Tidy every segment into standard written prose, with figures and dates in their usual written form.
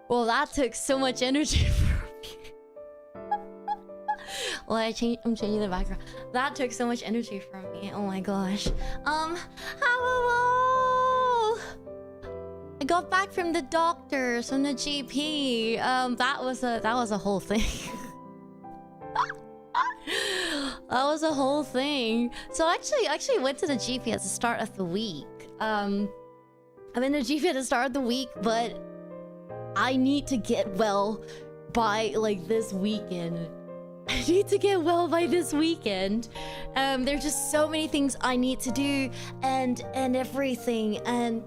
Well, that took so much energy from me. Well, I'm changing the background. That took so much energy from me. Oh my gosh. Hello. I got back from the doctors, from the GP. That was a whole thing. That was a whole thing. So I actually went to the GP at the start of the week. I'm in the GP at the start of the week, but I need to get well by like this weekend. I need to get well by this weekend. There's just so many things I need to do and everything, and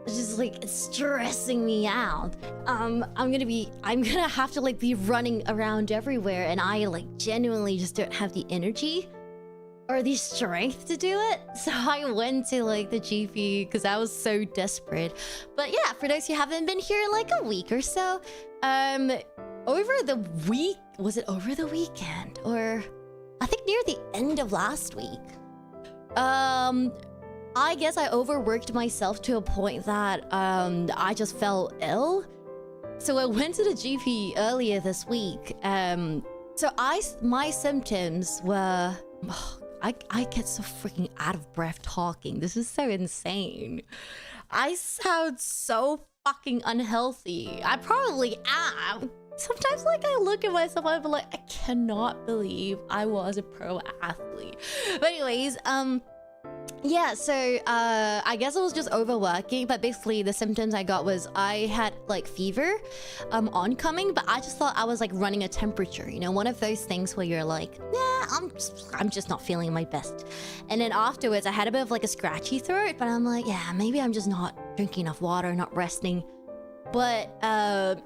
it's just like it's stressing me out. I'm gonna have to like be running around everywhere, and I like genuinely just don't have the energy or the strength to do it. So I went to like the GP because I was so desperate. But yeah, for those who haven't been here in like a week or so, over the week, was it over the weekend or I think near the end of last week, I guess I overworked myself to a point that I just fell ill. So I went to the GP earlier this week. So my symptoms were, I get so freaking out of breath talking. This is so insane. I sound so fucking unhealthy. I probably am. Sometimes like I look at myself, I'm like, I cannot believe I was a pro athlete. But anyways, yeah, so I guess I was just overworking, but basically the symptoms I got was I had like fever oncoming, but I just thought I was like running a temperature, you know, one of those things where you're like, yeah, I'm just not feeling my best. And then afterwards I had a bit of like a scratchy throat, but I'm like, yeah, maybe I'm just not drinking enough water, not resting. But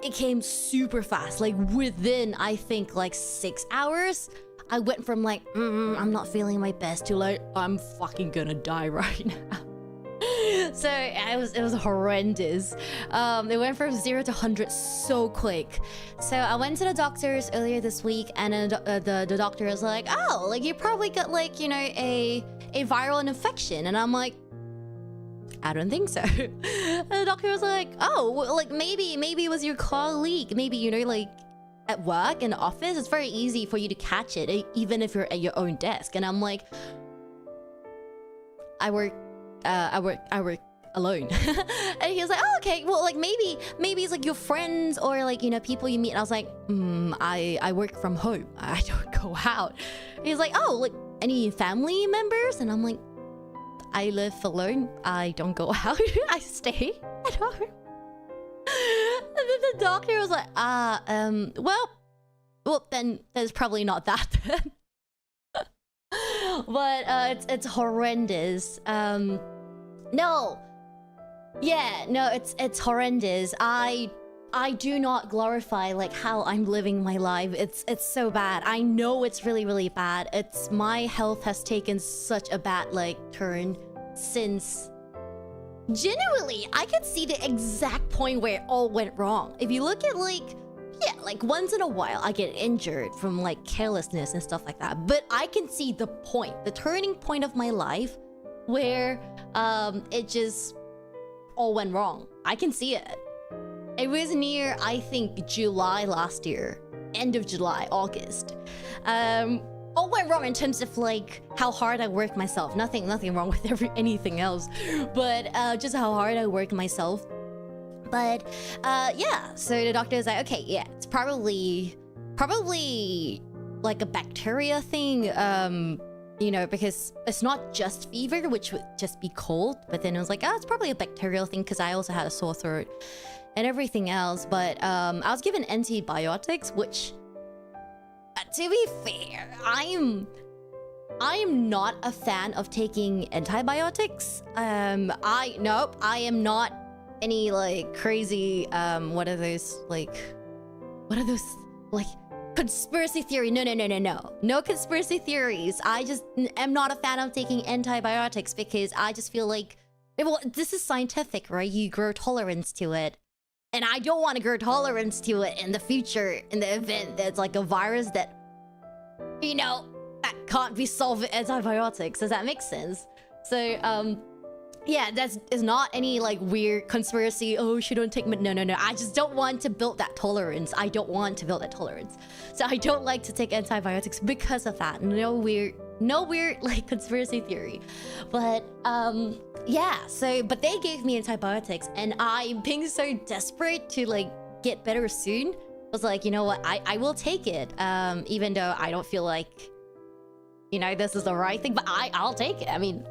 it came super fast, like within I think like 6 hours. I went from like, I'm not feeling my best to like, I'm fucking gonna die right now. So it was horrendous. It went from 0 to 100 so quick. So I went to the doctors earlier this week, and then the doctor was like, oh, like you probably got like, you know, a viral infection. And I'm like, I don't think so. And the doctor was like, oh, well, like maybe it was your colleague. Maybe, you know, like at work, in the office, it's very easy for you to catch it, even if you're at your own desk. And I'm like, I work alone. And he was like, oh, okay, well, like maybe it's like your friends or like, you know, people you meet. And I was like, I work from home. I don't go out. And he's like, oh, like any family members? And I'm like, I live alone. I don't go out. I stay at home. And then the doctor was like, well, then there's probably not that then. But it's horrendous. No, it's horrendous. I do not glorify like how I'm living my life. It's so bad. I know it's really, really bad. My health has taken such a bad like turn since. Genuinely, I can see the exact point where it all went wrong. If you look at like, yeah, like once in a while I get injured from like carelessness and stuff like that. But I can see the point, the turning point of my life where it just all went wrong. I can see it. It was near, I think, July last year. End of July, August. All went wrong in terms of like how hard I work myself. Nothing wrong with anything else, but just how hard I work myself. But yeah, so the doctor was like, okay, yeah, it's probably like a bacteria thing. You know, because it's not just fever, which would just be cold. But then it was like, oh, it's probably a bacterial thing because I also had a sore throat and everything else. But I was given antibiotics, which. To be fair, I am not a fan of taking antibiotics. I am not any like crazy what are those like conspiracy theory? No conspiracy theories. I just am not a fan of taking antibiotics because I just feel like, well, this is scientific, right? You grow tolerance to it. And I don't want to grow tolerance to it in the future, in the event that's like a virus that, you know, that can't be solved with antibiotics. Does that make sense? So, yeah, is not any like weird conspiracy. Oh, she don't take no. I just don't want to build that tolerance. I don't want to build that tolerance. So I don't like to take antibiotics because of that. No weird like conspiracy theory. But yeah, so but they gave me antibiotics, and I, being so desperate to like get better soon, was like, you know what, I will take it. Even though I don't feel like, you know, this is the right thing, but I'll take it. I mean,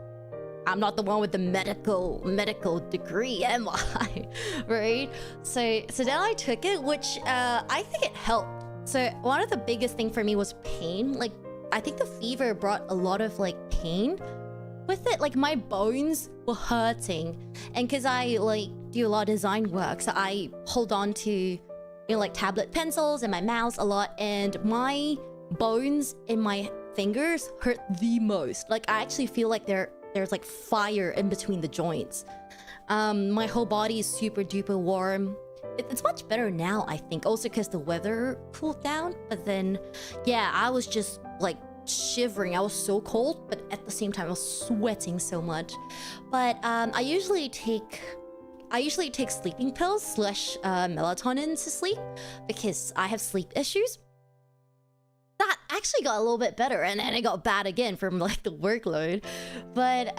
I'm not the one with the medical degree, am I? Right? So then I took it, which I think it helped. So one of the biggest thing for me was pain. Like, I think the fever brought a lot of like pain with it. Like, my bones were hurting, and because I like do a lot of design work, so I hold on to, you know, like tablet pencils in my mouse a lot, and my bones in my fingers hurt the most. Like, I actually feel like there's like fire in between the joints. My whole body is super duper warm. It's much better now, I think, also because the weather cooled down. But then, yeah, I was just like shivering. I was so cold, but at the same time I was sweating so much. But I usually take sleeping pills / melatonin to sleep because I have sleep issues. That actually got a little bit better, and then it got bad again from like the workload. But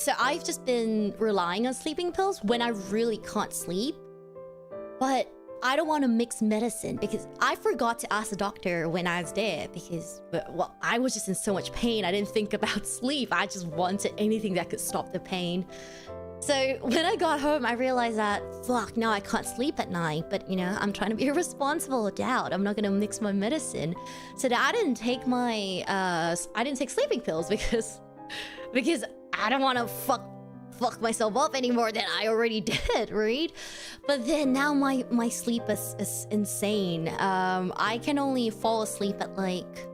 so I've just been relying on sleeping pills when I really can't sleep. But I don't want to mix medicine because I forgot to ask the doctor when I was there because, well, I was just in so much pain. I didn't think about sleep. I just wanted anything that could stop the pain. So when I got home, I realized that, fuck, now I can't sleep at night. But, you know, I'm trying to be a responsible adult. I'm not going to mix my medicine. So I didn't take my, I didn't take sleeping pills because I don't want to fuck myself up any more than I already did, right? But then now my sleep is insane. I can only fall asleep at like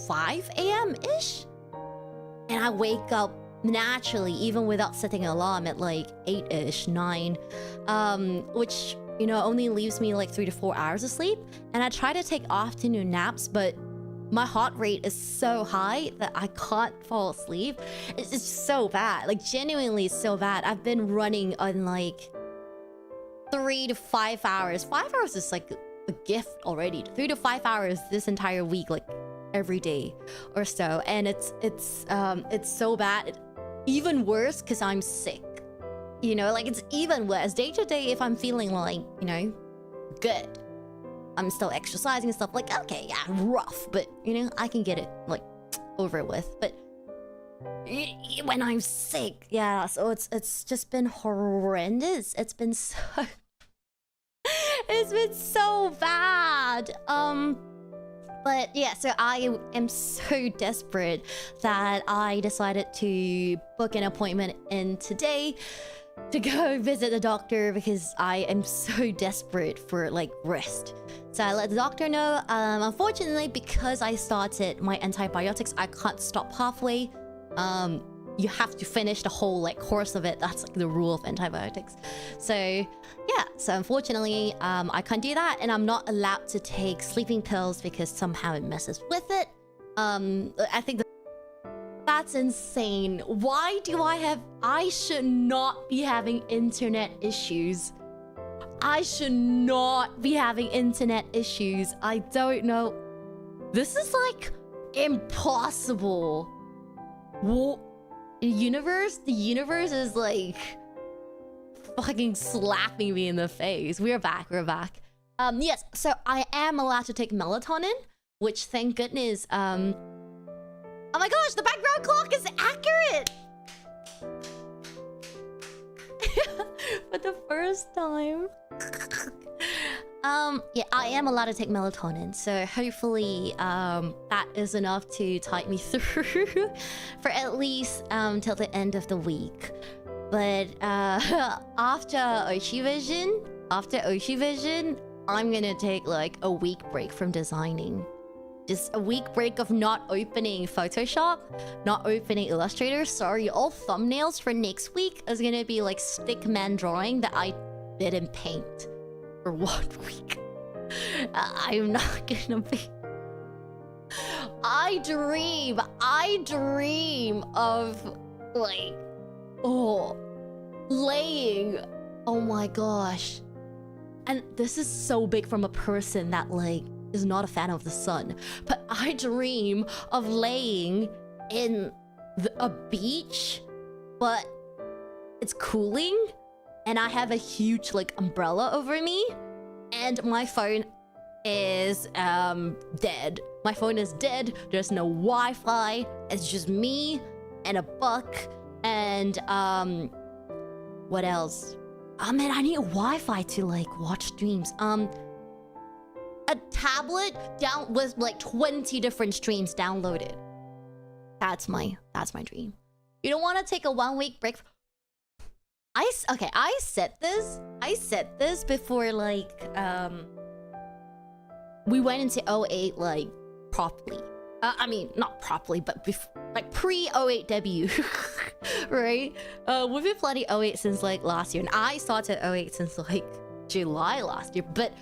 5 a.m.-ish. And I wake up naturally, even without setting an alarm, at like 8-ish, 9, which, you know, only leaves me like 3 to 4 hours of sleep. And I try to take afternoon naps, but my heart rate is so high that I can't fall asleep. It's just so bad, like genuinely so bad. I've been running on like 3 to 5 hours. 5 hours is like a gift already. 3 to 5 hours this entire week, like every day or so. And it's so bad. Even worse because I'm sick, you know, like it's even worse day to day. If I'm feeling like, you know, good, I'm still exercising and stuff, like, okay, yeah, rough, but you know, I can get it like over with. But when I'm sick, yeah, so it's just been horrendous. It's been so it's been so bad. But yeah, so I am so desperate that I decided to book an appointment in today to go visit the doctor because I am so desperate for like rest. So I let the doctor know, unfortunately, because I started my antibiotics, I can't stop halfway. You have to finish the whole like course of it. That's like the rule of antibiotics. So yeah, so unfortunately, I can't do that, and I'm not allowed to take sleeping pills because somehow it messes with it. I think that's insane. Why do I should not be having internet issues. I should not be having internet issues. I don't know. This is like impossible. What? The universe is like fucking slapping me in the face. We're back. Yes, so I am allowed to take melatonin, which thank goodness. Oh my gosh, the background clock is accurate. For the first time. Yeah, I am allowed to take melatonin, so hopefully that is enough to tide me through for at least till the end of the week. But after Oshi Vision, I'm gonna take like a week break from designing. Just a week break of not opening Photoshop, not opening Illustrator. Sorry, all thumbnails for next week is gonna be like stickman drawing that I didn't paint for 1 week. I'm not gonna be... I dream of like Oh, laying. Oh my gosh. And this is so big from a person that like is not a fan of the sun. But I dream of laying in a beach, but it's cooling. And I have a huge like umbrella over me. And my phone is dead. My phone is dead. There's no Wi-Fi. It's just me and a book. And what else? Oh man, I need Wi-Fi to like watch streams. A tablet down with like 20 different streams downloaded. That's my dream. You don't want to take a 1 week break? I said this before like we went into 08 like properly. I mean, not properly, but like pre-08 debut, right? We've been playing 08 since like last year, and I started 08 since like July last year, but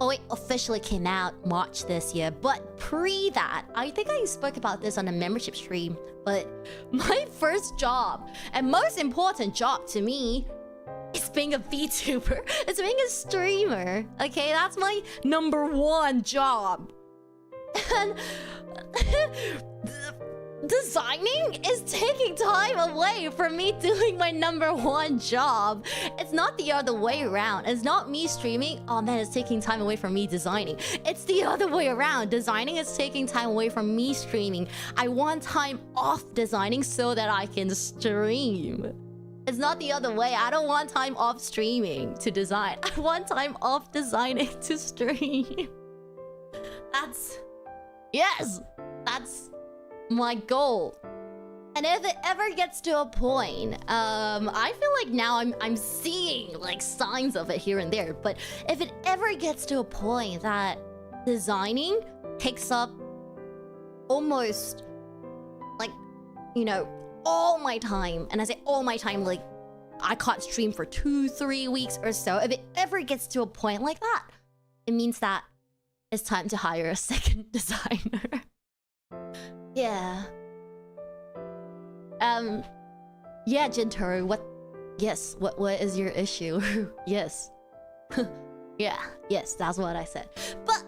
08 officially came out March this year. But pre that, I think I spoke about this on a membership stream, but my first job, and most important job to me, is being a VTuber. It's being a streamer, okay? That's my #1 job. And designing is taking time away from me doing my #1 job. It's not the other way around. It's not me streaming. Oh man, it's taking time away from me designing. It's the other way around. Designing is taking time away from me streaming. I want time off designing so that I can stream. It's not the other way. I don't want time off streaming to design. I want time off designing to stream. Yes, that's my goal. And if it ever gets to a point, I feel like now I'm seeing like signs of it here and there, but if it ever gets to a point that designing takes up almost like, you know, all my time, and I say all my time, like I can't stream for 2-3 weeks or so, if it ever gets to a point like that, it means that it's time to hire a second designer. Yeah. Yeah, Jintaro, what is your issue? Yes. Yeah, yes, that's what I said. But,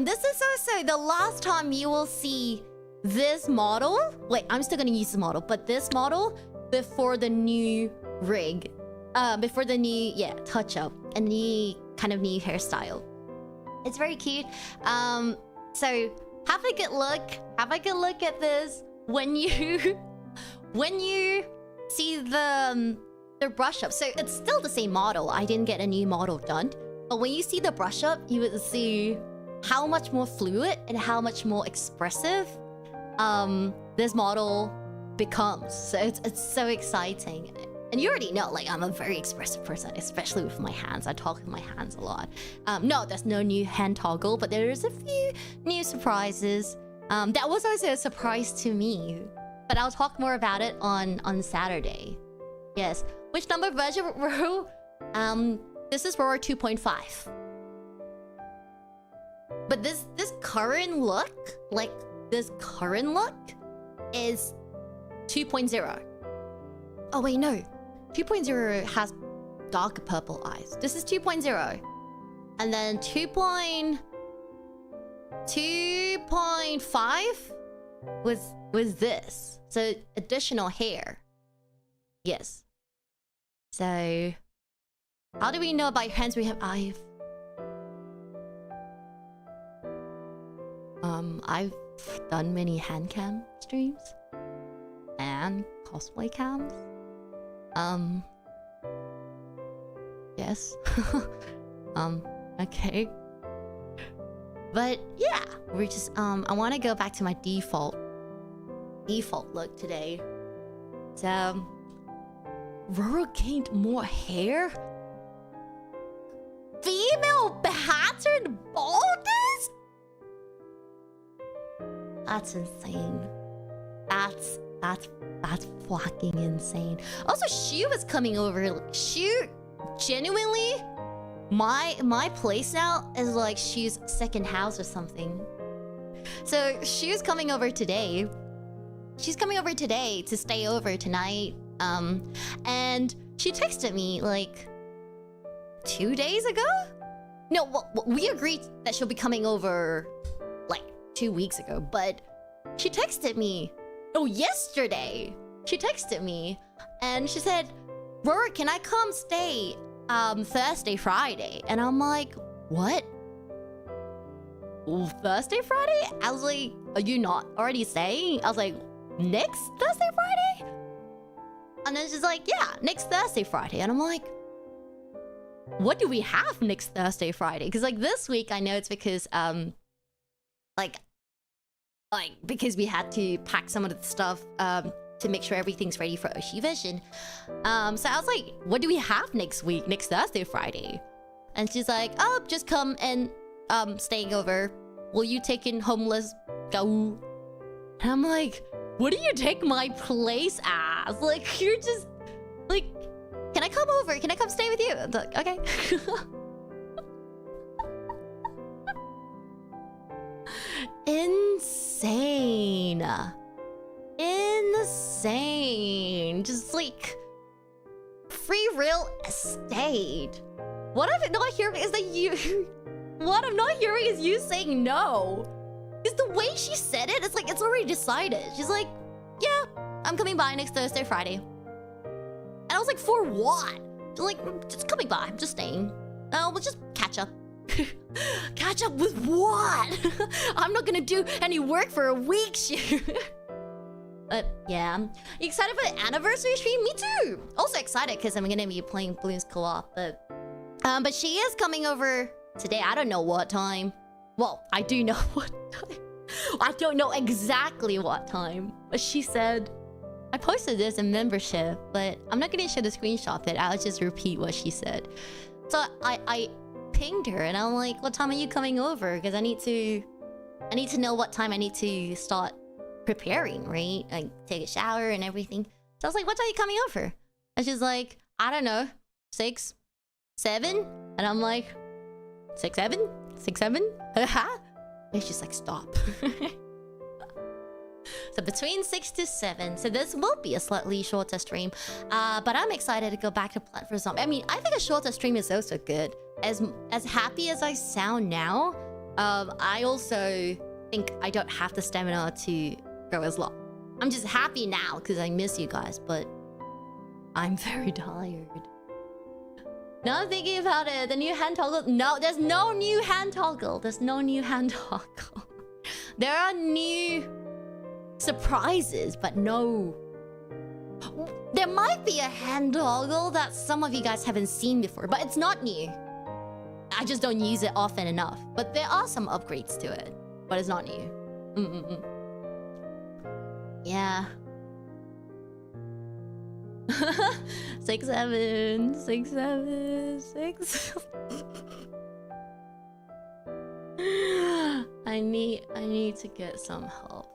this is also the last time you will see this model. Wait, I'm still gonna use the model, but this model before the new rig. Before the new, touch-up. And the kind of new hairstyle. It's very cute. So have a good look. Have a good look at this when you see the brush up. So it's still the same model. I didn't get a new model done, but when you see the brush up, you would see how much more fluid and how much more expressive this model becomes. So it's so exciting. And you already know, like, I'm a very expressive person, especially with my hands. I talk with my hands a lot. No, there's no new hand toggle, but there is a few new surprises. That was also a surprise to me. But I'll talk more about it on Saturday. Yes. Which number version, Roro? This is Roro 2.5. But this current look, like, this current look is 2.0. Oh, wait, no. 2.0 has dark purple eyes. This is 2.0. And then 2.5 was this. So additional hair. Yes. So how do we know about hands? We have I've done many hand cam streams and cosplay cams. Yes. Okay. But yeah, we're just I want to go back to my default look today. So Roro gained more hair? Female patterned baldness? That's insane. That's fucking insane. Also, Shu was coming over. Shu, genuinely, my place now is like Shu's second house or something. So Shu's coming over today. She's coming over today to stay over tonight. And she texted me like 2 days ago? No, well, we agreed that she'll be coming over like 2 weeks ago, but she texted me. Oh, yesterday. She texted me and she said, Roro, can I come stay Thursday, Friday? And I'm like, what? Thursday, Friday? I was like, are you not already staying? I was like, next Thursday, Friday? And then she's like, yeah, next Thursday, Friday. And I'm like, what do we have next Thursday, Friday? Because like this week, I know it's because like because we had to pack some of the stuff to make sure everything's ready for Oshi Vision. So I was like, what do we have next week, next Thursday, Friday? And she's like, oh, just come and staying over. Will you take in homeless 𝘬𝘺𝘴? And I'm like, what do you take my place as? Like, you're just like, can I come over? Can I come stay with you? I'm like, okay. Insane. Insane. Just like free real estate. What I'm not hearing is that you what I'm not hearing is you saying no. Because the way she said it, it's like it's already decided. She's like, yeah, I'm coming by next Thursday, Friday. And I was like, for what? She's like, just coming by, I'm just staying. Oh, we'll just catch up. Catch up with what? I'm not gonna do any work for a week. But yeah, you excited for the anniversary stream? Me too. Also excited because I'm gonna be playing Bloons Co-op. But she is coming over today. I don't know what time. Well, I do know what time. I don't know exactly what time. But she said, I posted this in membership, but I'm not gonna show the screenshot of it. I'll just repeat what she said. So I pinged her and I'm like, what time are you coming over? Because I need to know what time I need to start preparing, right? Like take a shower and everything. So I was like, what time are you coming over? And she's like, I don't know, 6, 7? And I'm like, 6, 7? 6, 7? And she's like, stop. So between 6 to 7. So this will be a slightly shorter stream. But I'm excited to go back to Plant for Zombie. I mean, I think a shorter stream is also good. As happy as I sound now, I also think I don't have the stamina to go as long. I'm just happy now because I miss you guys, but I'm very tired. Now I'm thinking about it. The new hand toggle. No, there's no new hand toggle. There's no new hand toggle. There are new surprises, but no. There might be a hand toggle that some of you guys haven't seen before, but it's not new. I just don't use it often enough. But there are some upgrades to it, but it's not new. Yeah. 6, 7, 6, 7, 6. I need to get some help.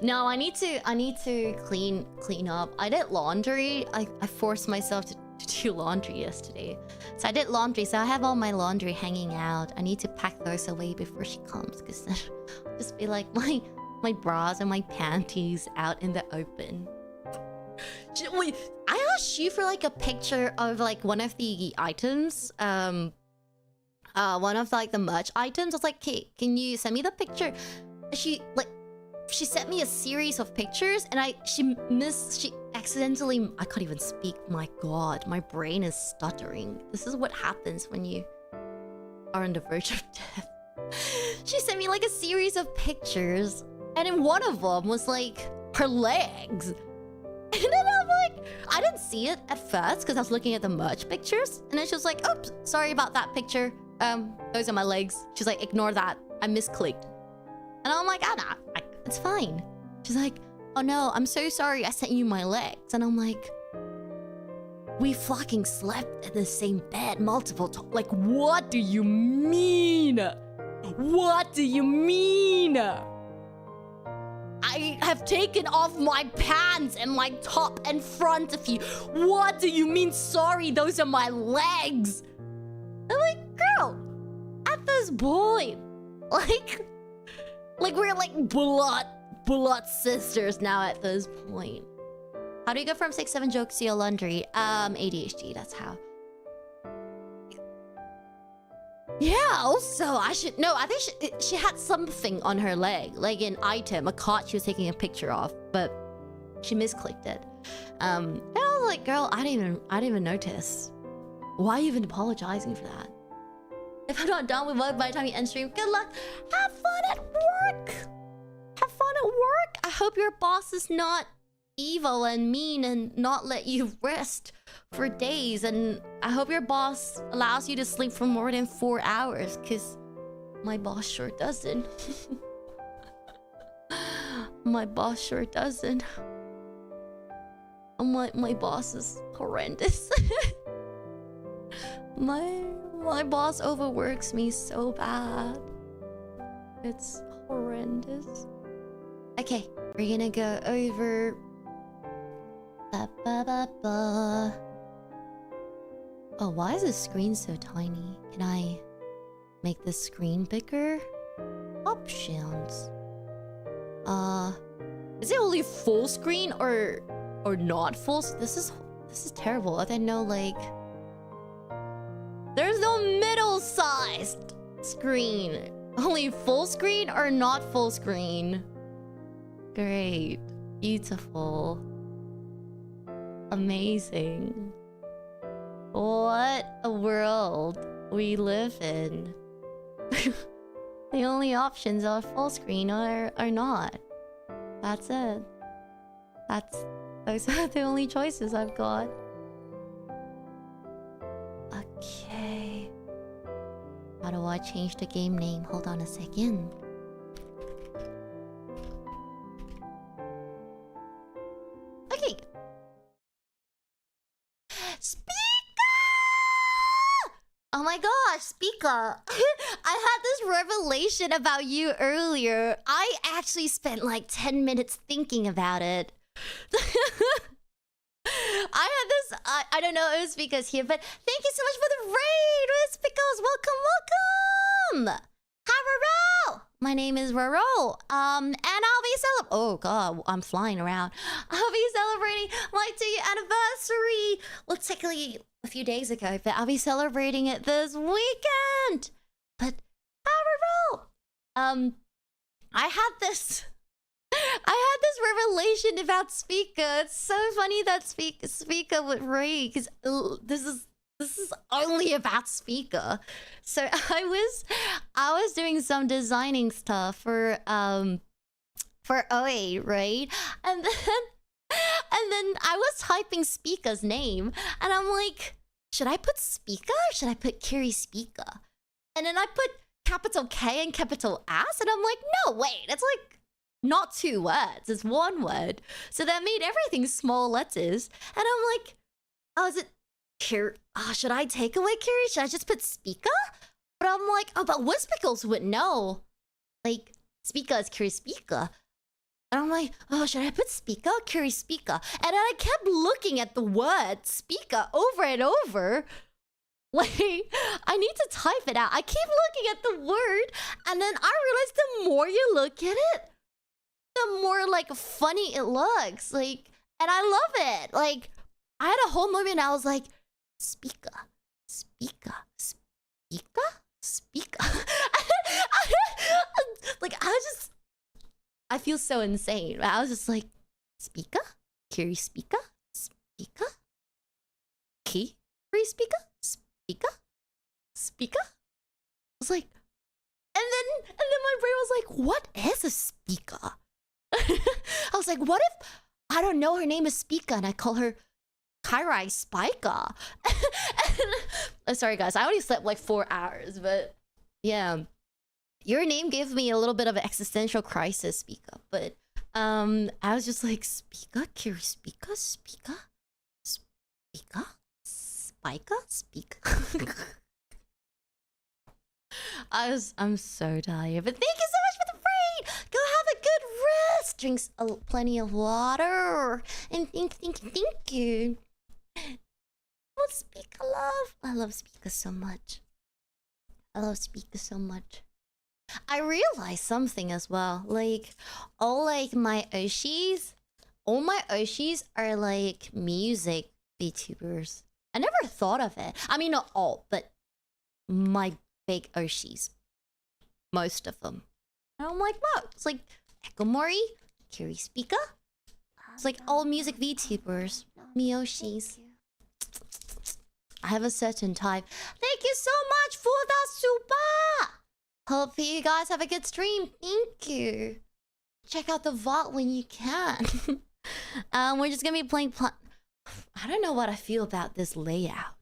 No, I need to clean up. I did laundry. I forced myself to do laundry yesterday. So I did laundry, so I have all my laundry hanging out. I need to pack those away before she comes, because then I'll just be like my bras and my panties out in the open. Wait, I asked you for like a picture of like one of the items. One of like the merch items. I was like, okay, can you send me the picture? She sent me a series of pictures and she accidentally, I can't even speak. My god, my brain is stuttering. This is what happens when you are on the verge of death. She sent me like a series of pictures, and in one of them was like her legs. And then I'm like, I didn't see it at first because I was looking at the merch pictures, and then she was like, oops, sorry about that picture. Those are my legs. She's like, ignore that. I misclicked. And I'm like, nah, it's fine. She's like, oh no, I'm so sorry I sent you my legs. And I'm like, we fucking slept in the same bed multiple times. Like, what do you mean? What do you mean? I have taken off my pants and my top in front of you. What do you mean, sorry, those are my legs? I'm like, girl, at this point, like we're like blood blood sisters now at this point. How do you go from 6-7 jokes to your laundry? ADHD, that's how. Yeah, also, I should... No, I think she had something on her leg. Like an item, a card she was taking a picture of. But she misclicked it. And I was like, girl, I didn't even notice. Why are you even apologizing for that? If I'm not done with work by the time you end stream, good luck. Have fun at work. Have fun at work. I hope your boss is not evil and mean and not let you rest for days. And I hope your boss allows you to sleep for more than 4 hours, because my boss sure doesn't. My boss sure doesn't. My boss is horrendous. My boss overworks me so bad. It's horrendous. Okay, we're gonna go over... Oh, why is this screen so tiny? Can I make the screen bigger? Options. Is it only full screen or not full? This is terrible. I didn't know, like... There's no middle-sized screen. Only full screen or not full screen? Great. Beautiful. Amazing. What a world we live in. The only options are full screen or not. That's it. Those are the only choices I've got. Okay. How do I change the game name? Hold on a second. Okay. Speaker! Oh my gosh, Speaker. I had this revelation about you earlier. I actually spent like 10 minutes thinking about it. I had this... I don't know, it was because here, but thank you so much for the raid! It's because welcome! Haroro! My name is Roro. And I'll be oh god, I'm flying around. I'll be celebrating my 2-year anniversary. Well, technically a few days ago, but I'll be celebrating it this weekend. But Haroro! I had this revelation about Speaker. It's so funny that Speaker would raid, because this is only about Speaker. So I was doing some designing stuff for OA, right? And then I was typing Speaker's name, and I'm like, should I put Speaker or should I put Kiri Speaker? And then I put capital K and capital S, and I'm like, no, wait, it's like not 2 words, it's 1 word. So that made everything small letters. And I'm like, oh, is it Kiri? Oh, should I take away Kiri? Should I just put Speaker? But I'm like, oh, but Whispicles would know. Like, Speaker is Kiri Speaker. And I'm like, oh, should I put Speaker or Kiri Speaker? And then I kept looking at the word Speaker over and over. Like, I need to type it out. I keep looking at the word, and then I realized the more you look at it, the more, like, funny it looks. Like, and I love it. Like, I had a whole moment, I was like, Speaker, Speaker, Speaker, Speaker. Like, I feel so insane. I was just like, Speaker? Kiri Speaker? Speaker? Kiri Speaker? Speaker? Speaker? I was like, and then my brain was like, what is a speaker? I was like, what if I don't know her name is Speaker and I call her Kairai Spiker? Sorry guys, I only slept like 4 hours, but yeah. Your name gave me a little bit of an existential crisis, Speaker, but I was just like, Speaker? Kiri Speaker? Speaker? Speaker? Spiker? Speaker? I'm so tired, but thank you so much for the raid! Go have a good rest! Drinks plenty of water! And thank you! What Speaker love? I love Speaker so much. I love Speaker so much. I realized something as well. Like, all my 𝘬𝘺𝘀s are like music VTubers. I never thought of it. I mean, not all, but my big 𝘬𝘺𝘀s. Most of them. And I'm like, wow, it's like 𝘬𝘦𝘺𝘰𝘳𝘐𝑢𝑟𝑖, Speaker. It's like all music VTubers. Me 𝘬𝘺𝘺s. I have a certain type. Thank you so much for the super! Hope you guys have a good stream. Thank you. Check out the VOD when you can. We're just gonna be playing I don't know what I feel about this layout.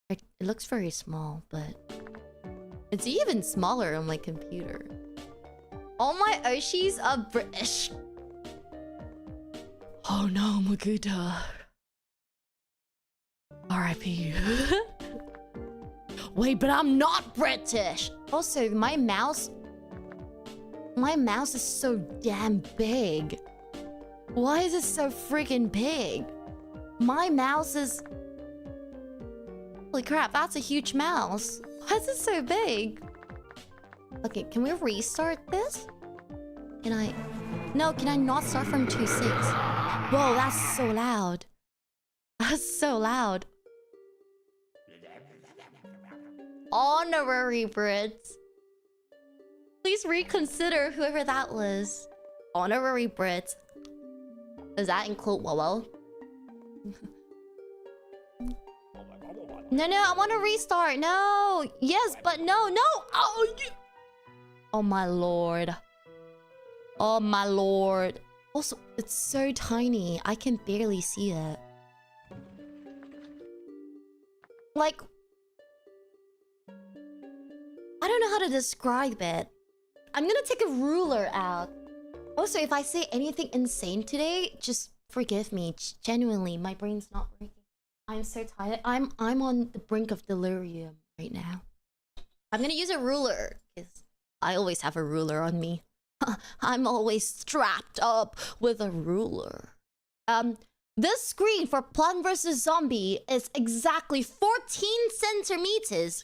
It looks very small, but it's even smaller on my computer. All my 𝘬𝘺𝘺s are British. Oh no, Maguda. R.I.P. Wait, but I'm not British. Also, my mouse is so damn big. Why is it so freaking big? My mouse is... Holy crap, that's a huge mouse. Why is it so big? Okay, can we restart this? Can I... No, can I not start from 2.6? Whoa, that's so loud. That's so loud. Honorary Brits. Please reconsider whoever that was. Honorary Brits. Does that include whoa? No, I want to restart. No. Yes, but no. Oh, oh my lord. Oh my lord. Also, it's so tiny. I can barely see it. Like... I don't know how to describe it. I'm gonna take a ruler out. Also, if I say anything insane today, just forgive me. Genuinely, my brain's not working. I'm so tired. I'm on the brink of delirium right now. I'm gonna use a ruler, because I always have a ruler on me. I'm always strapped up with a ruler. This screen for Plant vs. Zombie is exactly 14 centimeters.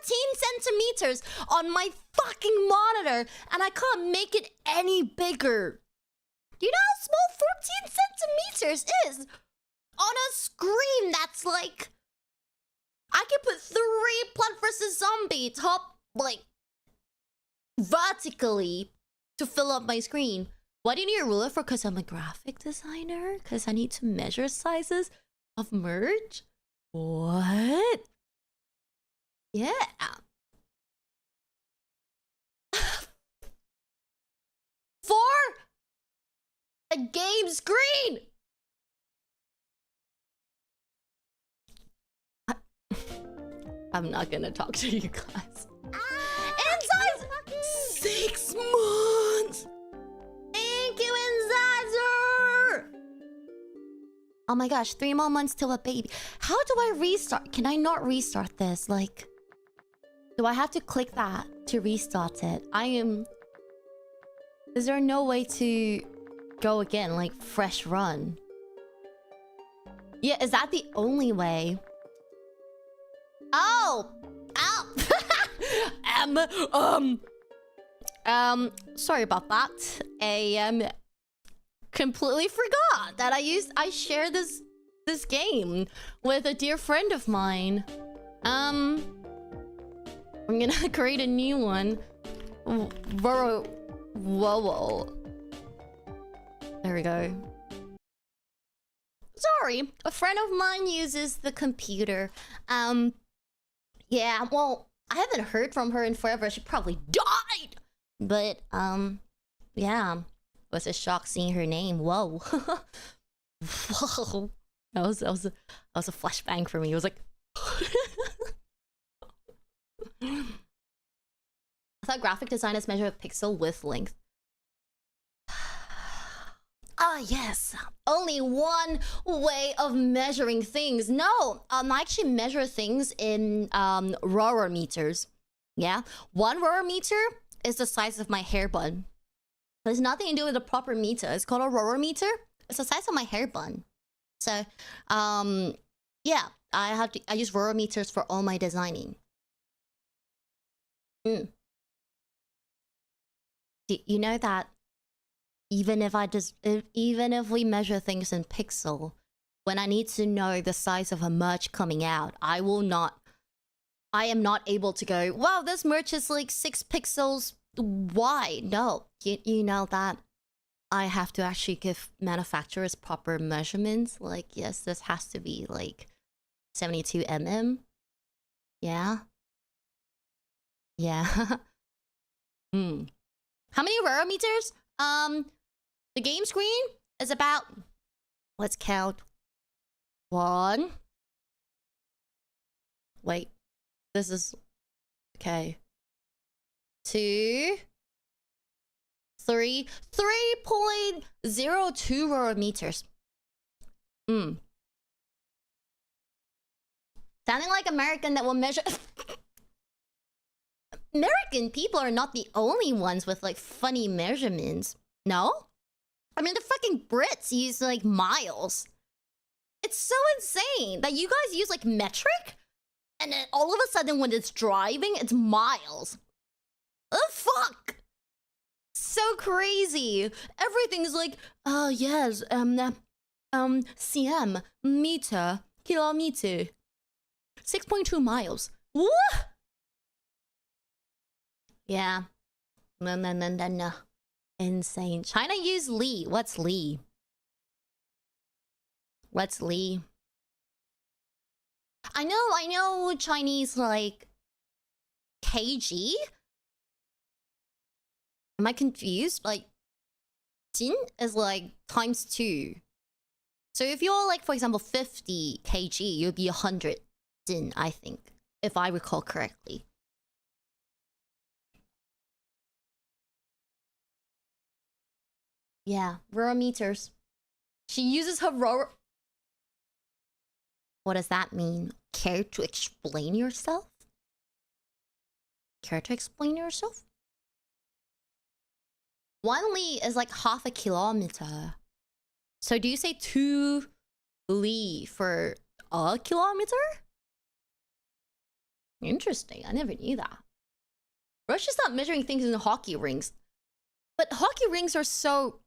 14 centimeters on my fucking monitor, and I can't make it any bigger. Do you know how small 14 centimeters is? On a screen that's like... I could put 3 Plant vs. Zombie top, like... vertically to fill up my screen. Why do you need a ruler for? Because I'm a graphic designer? Because I need to measure sizes of merch? What? Yeah. For a game screen. I'm not gonna talk to you guys. Incisor! 6 months! Thank you, Incisor! Oh my gosh, 3 more months till a baby. How do I restart? Can I not restart this? Like... Do I have to click that to restart it? Is there no way to go again, like fresh run? Yeah, is that the only way? Oh! Ow! Sorry about that. I completely forgot that I shared this game with a dear friend of mine. I'm gonna create a new one. Roro. Whoa. There we go. Sorry, a friend of mine uses the computer. Yeah, well, I haven't heard from her in forever. She probably died. But, yeah. It was a shock seeing her name. Whoa. Whoa. That was a flashbang for me. It was like... I thought graphic designers measure a pixel width length. Ah, yes. Only one way of measuring things. No, I actually measure things in Roro meters. Yeah, 1 Roro meter is the size of my hair bun. There's nothing to do with a proper meter. It's called a Roro meter. It's the size of my hair bun. So, yeah, Yeah, I use Roro meters for all my designing. You know that even if we measure things in pixel, when I need to know the size of a merch coming out, I am not able to go, wow, this merch is like 6 pixels wide. No, you know that I have to actually give manufacturers proper measurements. Like, yes, this has to be like 72 mm. Yeah. Yeah. How many Roro meters? The game screen is about, let's count. 1. Wait. This is okay. 2, 3, 3.02 Roro meters. Sounding like American that will measure. American people are not the only ones with like funny measurements. No? I mean, the fucking Brits use like miles. It's so insane that you guys use like metric, and then all of a sudden when it's driving, it's miles. The fuck? So crazy. Everything's like, oh yes, cm, meter, kilometer. 6.2 miles. What? Yeah. No. Insane. China use Li. What's Li? What's Li? I know Chinese like kg. Am I confused? Like Jin is like ×2. So if you're like, for example, 50 kg, you'll be 100 Jin, I think, if I recall correctly. Yeah, Roro meters. She uses her Roro. What does that mean? Care to explain yourself? Care to explain yourself? 1 li is like half a kilometer. So do you say 2 li for a kilometer? Interesting. I never knew that. Russia's not measuring things in hockey rings. But hockey rings are so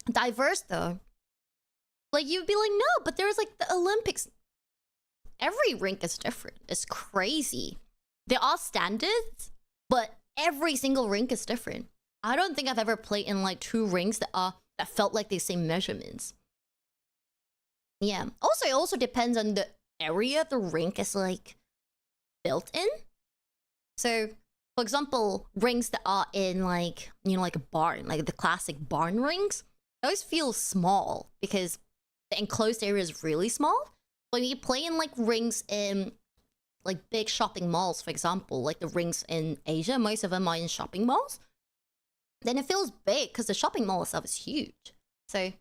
diverse though. Like you'd be like, no, but there's like the Olympics. Every rink is different. It's crazy. They're all standards, but every single rink is different. I don't think I've ever played in like 2 rinks that felt like the same measurements. Yeah. Also, it also depends on the area the rink is like built in. So, for example, rinks that are in like, you know, like a barn, like the classic barn rings, those feel small because the enclosed area is really small. When you play in like rings in like big shopping malls, for example, like the rings in Asia, most of them are in shopping malls, then it feels big because the shopping mall itself is huge. So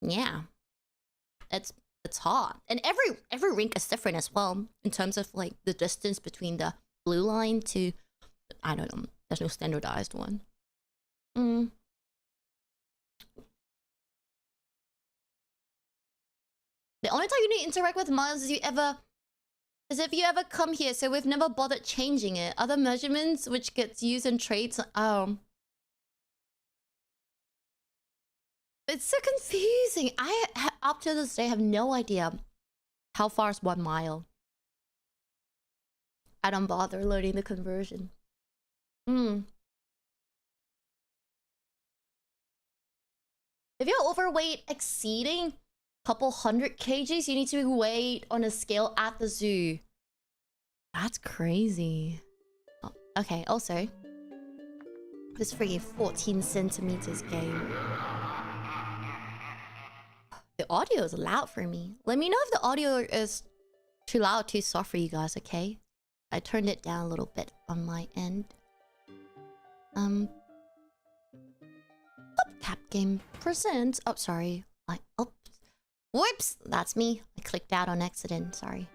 yeah, it's hard. And every rink is different as well in terms of like the distance between the blue line to, I don't know, there's no standardized one. The only time you need to interact with Miles is if you ever come here, so we've never bothered changing it. Other measurements which gets used in trades, it's so confusing. Up to this day have no idea how far is 1 mile. I don't bother learning the conversion. If you're overweight exceeding couple 100 kgs, you need to be weighed on a scale at the zoo. That's crazy. Oh, okay, also, this freaking 14 centimeters game. The audio is loud for me. Let me know if the audio is too loud, too soft for you guys, okay? I turned it down a little bit on my end. Tap game presents. Oh, sorry. Whoops! That's me. I clicked out on accident. Sorry.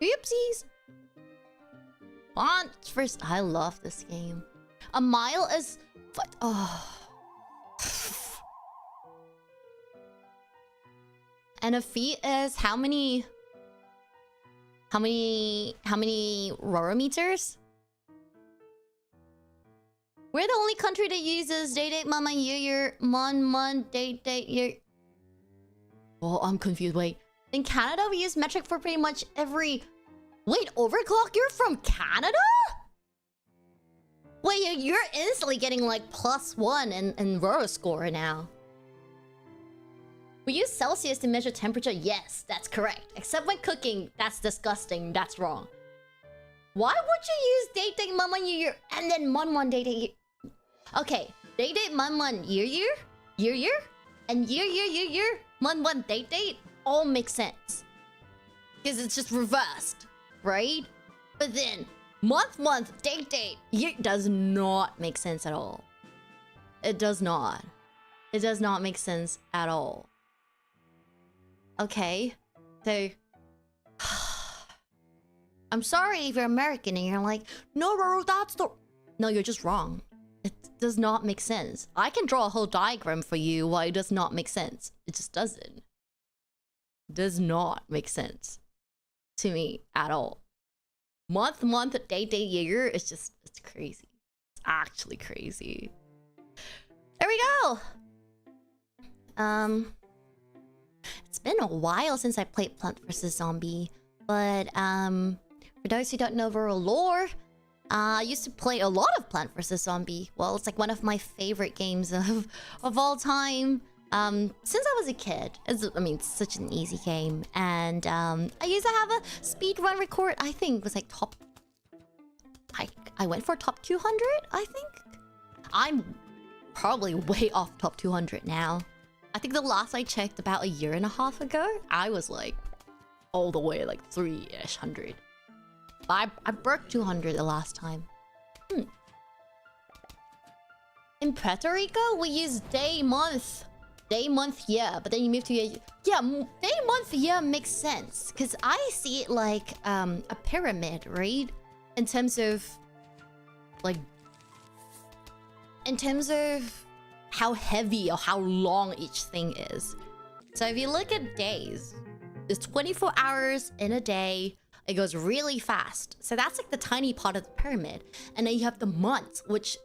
Oopsies! First, I love this game. A mile is... What? Oh. And a feet is how many... How many Roro meters? We're the only country that uses day mama year mon day year. Oh, I'm confused. Wait. In Canada, we use metric for pretty much every... Wait, overclock? You're from Canada? Wait, you're instantly getting like +1 in Roro score now. We use Celsius to measure temperature. Yes, that's correct. Except when cooking. That's disgusting. That's wrong. Why would you use date mama year and then mon date year? Okay, date mon year and year mon date all make sense because it's just reversed, right? But then month date year does not make sense at all. It does not. It does not make sense at all. Okay, so I'm sorry if you're American and you're like, no, Roro, that's the... No, you're just wrong. It does not make sense. I can draw a whole diagram for you why it does not make sense. It just doesn't. It does not make sense to me at all. Month, date, year, it's just, it's crazy. It's actually crazy. There we go. It's been a while since I played Plant vs. Zombie, but for those who don't know Roro lore, I used to play a lot of Plant vs. Zombie. Well, it's like one of my favorite games of all time. Since I was a kid. I mean, it's such an easy game. And I used to have a speedrun record. I think it was like top... I went for top 200, I think? I'm probably way off top 200 now. I think the last I checked about a year and a half ago, I was like all the way like 3-ish hundred. I broke 200 the last time. In Puerto Rico, we use day, month, year. But then you move to year. Yeah, day, month, year makes sense. Because I see it like a pyramid, right? In terms of... like... in terms of how heavy or how long each thing is. So if you look at days, there's 24 hours in a day. It goes really fast. So that's like the tiny part of the pyramid. And then you have the months, which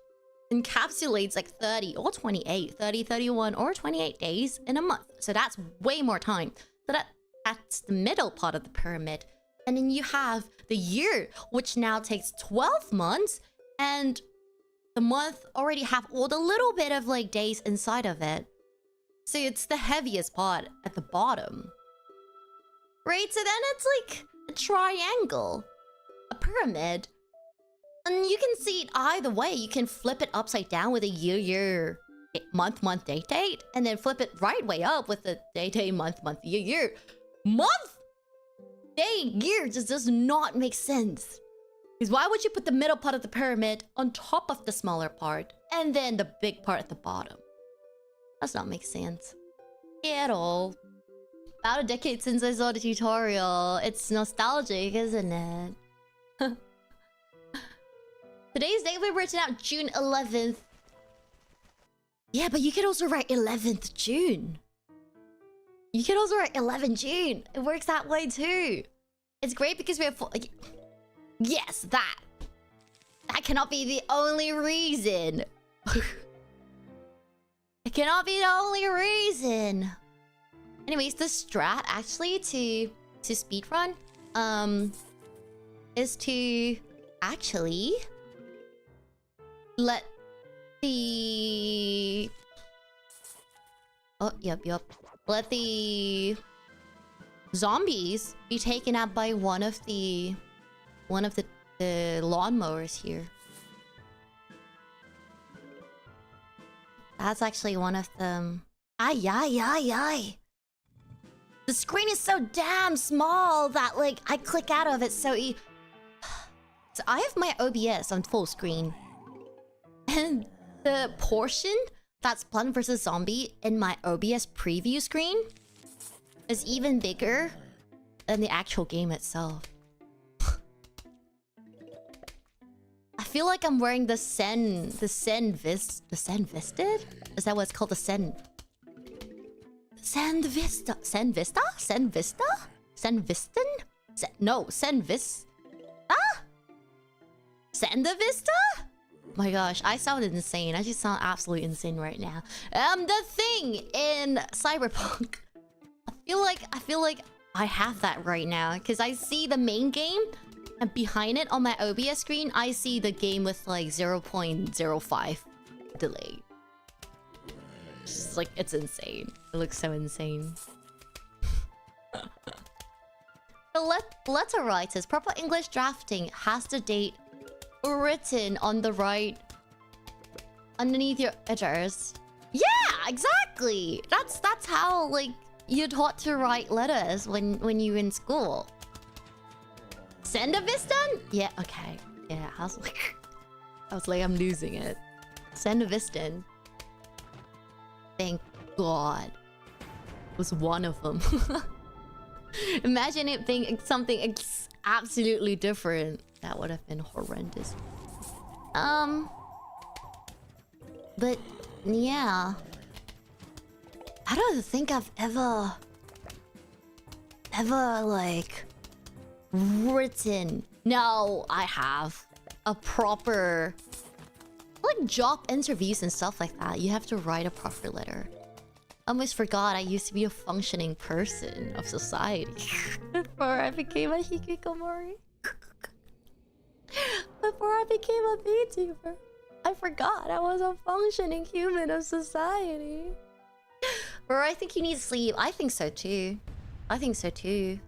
encapsulates like 30 or 28, 30, 31 or 28 days in a month. So that's way more time. So that's the middle part of the pyramid. And then you have the year, which now takes 12 months. And the month already have all the little bit of like days inside of it. So it's the heaviest part at the bottom. Right? So then it's like a triangle. A pyramid. And you can see it either way. You can flip it upside down with a year, month, date. And then flip it right way up with the day, month, year. Month! Day, year just does not make sense. Because why would you put the middle part of the pyramid on top of the smaller part and then the big part at the bottom? Does not make sense at all. About a decade since I saw the tutorial. It's nostalgic, isn't it? Today's date we're written out June 11th. Yeah, but you can also write 11th June. You can also write 11 June. It works that way too. It's great because we have... yes, that. That cannot be the only reason. It cannot be the only reason. Anyways, the strat actually to speedrun is to actually let the... oh, yep. Let the zombies be taken out by one of the lawnmowers here. That's actually one of them. Ay. The screen is so damn small that like I click out of it so so I have my OBS on full screen. And the portion that's Plant vs. Zombie in my OBS preview screen is even bigger than the actual game itself. I feel like I'm wearing the Sen Visted? Is that what it's called? The Sen Vista? Sen Visten? No, Senvista? Senda Vista? My gosh, I sound insane. I just sound absolutely insane right now. The thing in Cyberpunk. I feel like I have that right now because I see the main game, and behind it on my OBS screen, I see the game with like 0.05 delay. It's like, it's insane. It looks so insane. The letter writers, proper English drafting has the date written on the right underneath your editors. Yeah, exactly. That's how like you're taught to write letters when you're in school. Send a Vistan? Yeah, okay. Yeah, I was like I'm losing it. Send a Vistan. Thank God. It was one of them. Imagine it being something absolutely different. That would have been horrendous. But yeah, I don't think I've ever like written. No, I have a proper like job interviews and stuff like that. You have to write a proper letter. I almost forgot I used to be a functioning person of society before I became a hikikomori. Before I became a VTuber, I forgot I was a functioning human of society. Or I think you need sleep. I think so too. I think so too.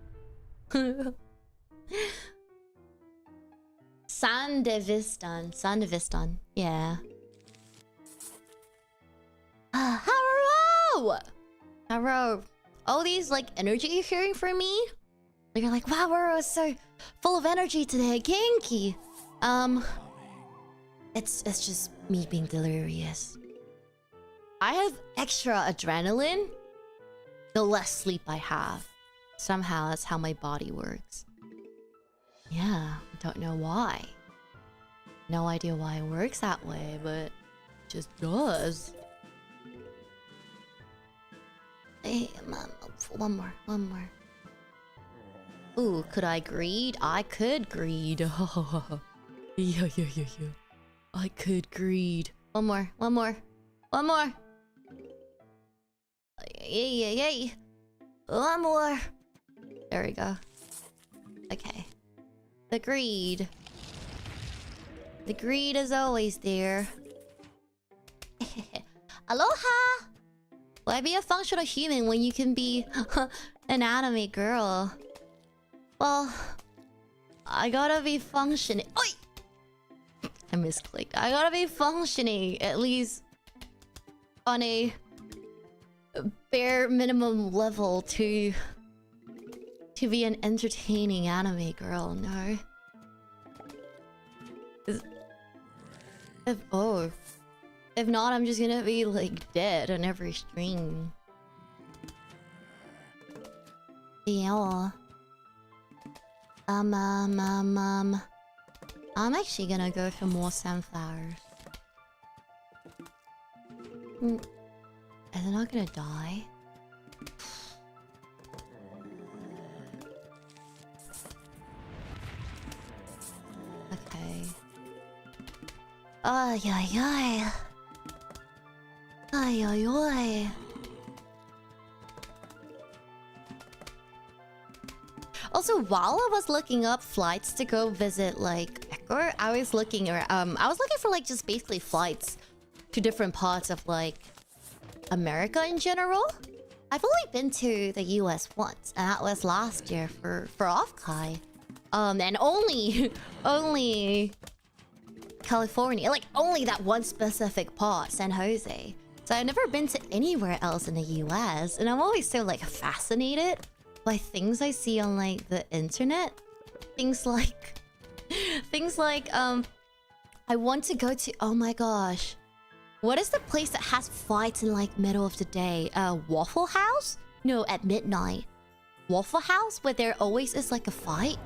Sandevistan. Yeah. Haroro! Haroro. All these like energy you're hearing from me? You're like, wow, Roro is so full of energy today. Genki. It's just me being delirious. I have extra adrenaline the less sleep I have. Somehow that's how my body works. Yeah, I don't know why. No idea why it works that way, but it just does. Hey, one more. Ooh, could I greed? I could greed. Yeah. I could greed. One more. Yay. One more. There we go. Okay. The greed. The greed is always there. Aloha! Why be a functional human when you can be an anime girl? Well, I gotta be functioning. Oi! I misclicked. I gotta be functioning at least on a bare minimum level to be an entertaining anime girl. No. If not, I'm just gonna be like dead on every stream. Yeah. I'm actually gonna go for more sunflowers. Is it not gonna die? Okay. Ay. Also, while I was looking up flights to go visit like Ecuador, I was looking for like just basically flights to different parts of like America in general. I've only been to the US once, and that was last year for Offkai. And only California, like only that one specific part, San Jose. So I've never been to anywhere else in the US, and I'm always so like fascinated by things I see on like the internet. Things like I want to go to, oh my gosh, what is the place that has fights in like middle of the day? Waffle House? No, at midnight. Waffle House, where there always is like a fight.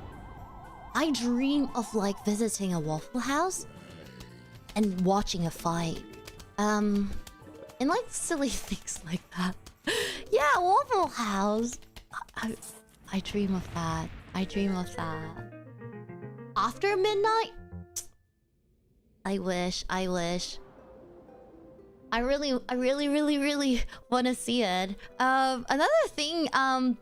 I dream of like visiting a Waffle House and watching a fight. And like silly things like that. Yeah, Waffle House. I dream of that. I dream of that. After midnight? I wish. I really want to see it. Another thing, I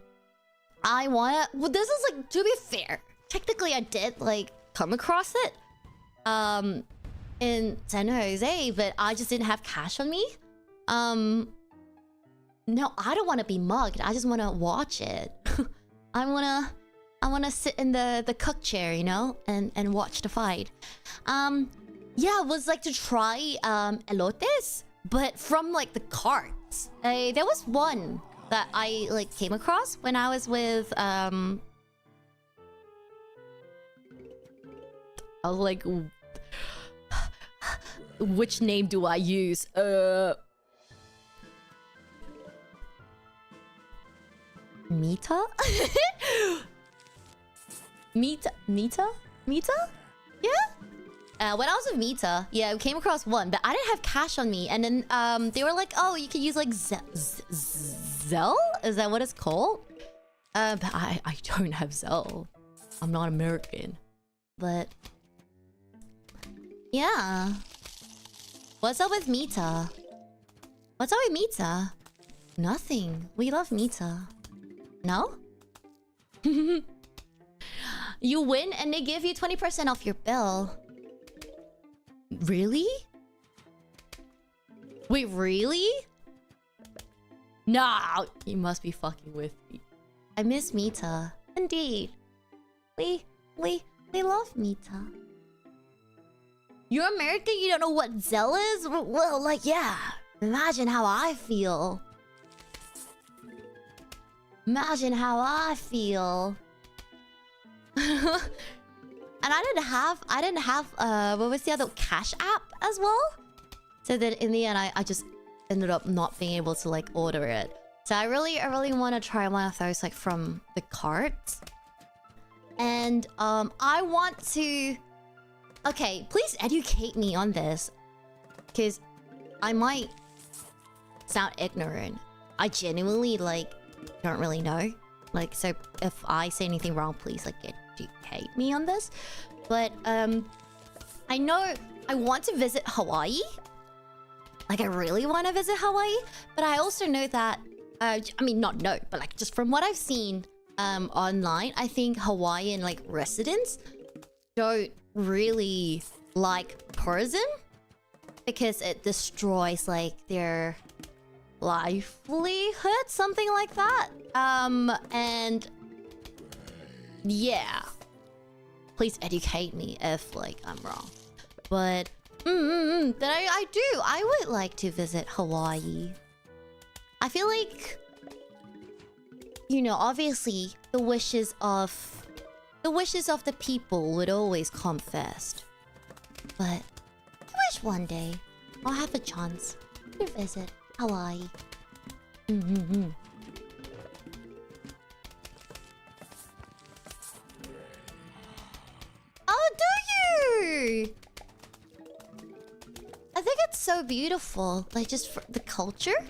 wanna... Well, this is like, to be fair, technically I did like come across it in San Jose, but I just didn't have cash on me. No, I don't want to be mugged. I just want to watch it. I wanna sit in the cook chair, you know, and watch the fight. Yeah, it was like to try elotes, but from like the carts. There was one that I like came across when I was with I was like, which name do I use? Mita? Mita? Yeah? When I was with Mita, yeah, we came across one, but I didn't have cash on me. And then they were like, oh, you can use like Zelle? Is that what it's called? But I don't have Zelle. I'm not American. But yeah. What's up with Mita? What's up with Mita? Nothing. We love Mita. No? You win and they give you 20% off your bill. Really? Wait, really? Nah, you must be fucking with me. I miss Mita. Indeed. We love Mita. You're American, you don't know what Zelle is? Well, like, yeah. Imagine how I feel. Imagine how I feel. And I didn't have what was the other Cash App as well? So that in the end I just ended up not being able to like order it. So I really want to try one of those like from the cart. And I want to... Okay, please educate me on this. Because I might sound ignorant. I genuinely like don't really know. Like, so if I say anything wrong, please like educate me on this. But I know I want to visit Hawaii. Like, I really want to visit Hawaii. But I also know that I mean, not know, but like just from what I've seen online, I think Hawaiian like residents don't really like tourism because it destroys like their livelihood, something like that. And yeah, please educate me if like I'm wrong. But that I would like to visit Hawaii. I feel like, you know, obviously the wishes of the people would always come first. But I wish one day I'll have a chance to visit Hawaii. Oh, do you? I think it's so beautiful. Like, just for the culture.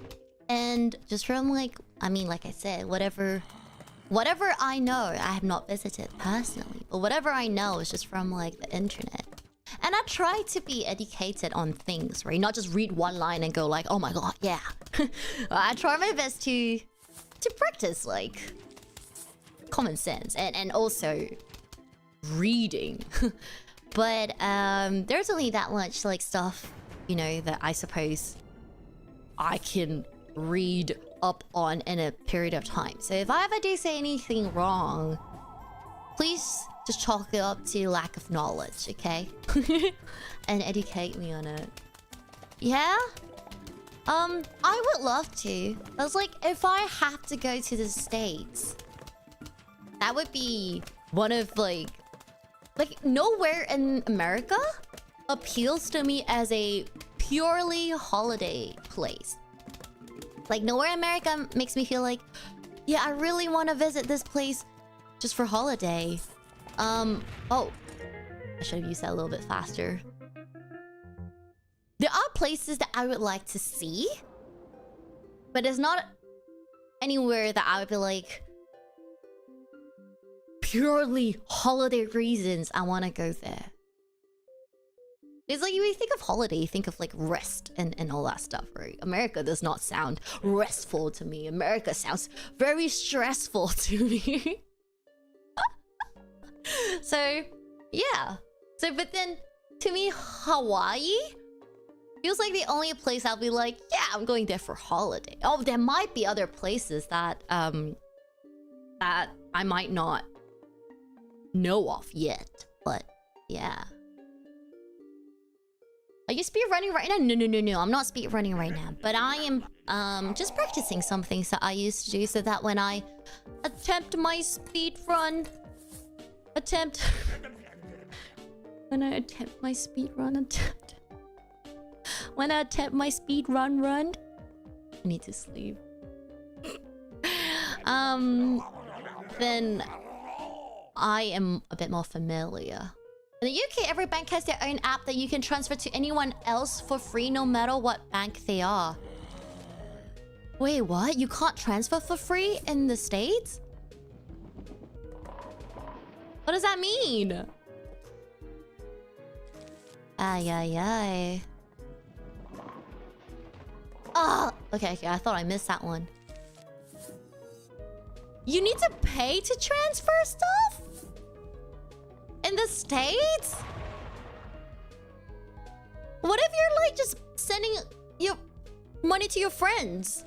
And just from like, I mean, like I said, whatever I know, I have not visited personally, but whatever I know is just from like the internet. And I try to be educated on things, right? Not just read one line and go like, oh my god, yeah. I try my best to practice like common sense and also reading. But there's only that much like stuff, you know, that I suppose I can read up on in a period of time. So if I ever do say anything wrong, please just chalk it up to lack of knowledge, okay? And educate me on it. Yeah? I would love to. I was like, if I have to go to the States, that would be one of like nowhere in America appeals to me as a purely holiday place. Like, nowhere in America makes me feel like, yeah, I really want to visit this place just for holiday. Oh, I should have used that a little bit faster. There are places that I would like to see, but it's not anywhere that I would be like purely holiday reasons, I want to go there. It's like, when you think of holiday, you think of like rest and all that stuff, right? America does not sound restful to me. America sounds very stressful to me. So, yeah. So, but then, to me, Hawaii feels like the only place I'll be like, yeah, I'm going there for holiday. Oh, there might be other places that that I might not know of yet, but yeah. Are you speedrunning right now? No. I'm not speedrunning right now. But I am just practicing some things that I used to do so that when I attempt my speedrun... When I attempt my speedrun run... I need to sleep. Then I am a bit more familiar. In the UK, every bank has their own app that you can transfer to anyone else for free no matter what bank they are. Wait, what? You can't transfer for free in the States? What does that mean? Ay. Oh, okay, I thought I missed that one. You need to pay to transfer stuff? In the States? What if you're like just sending your money to your friends?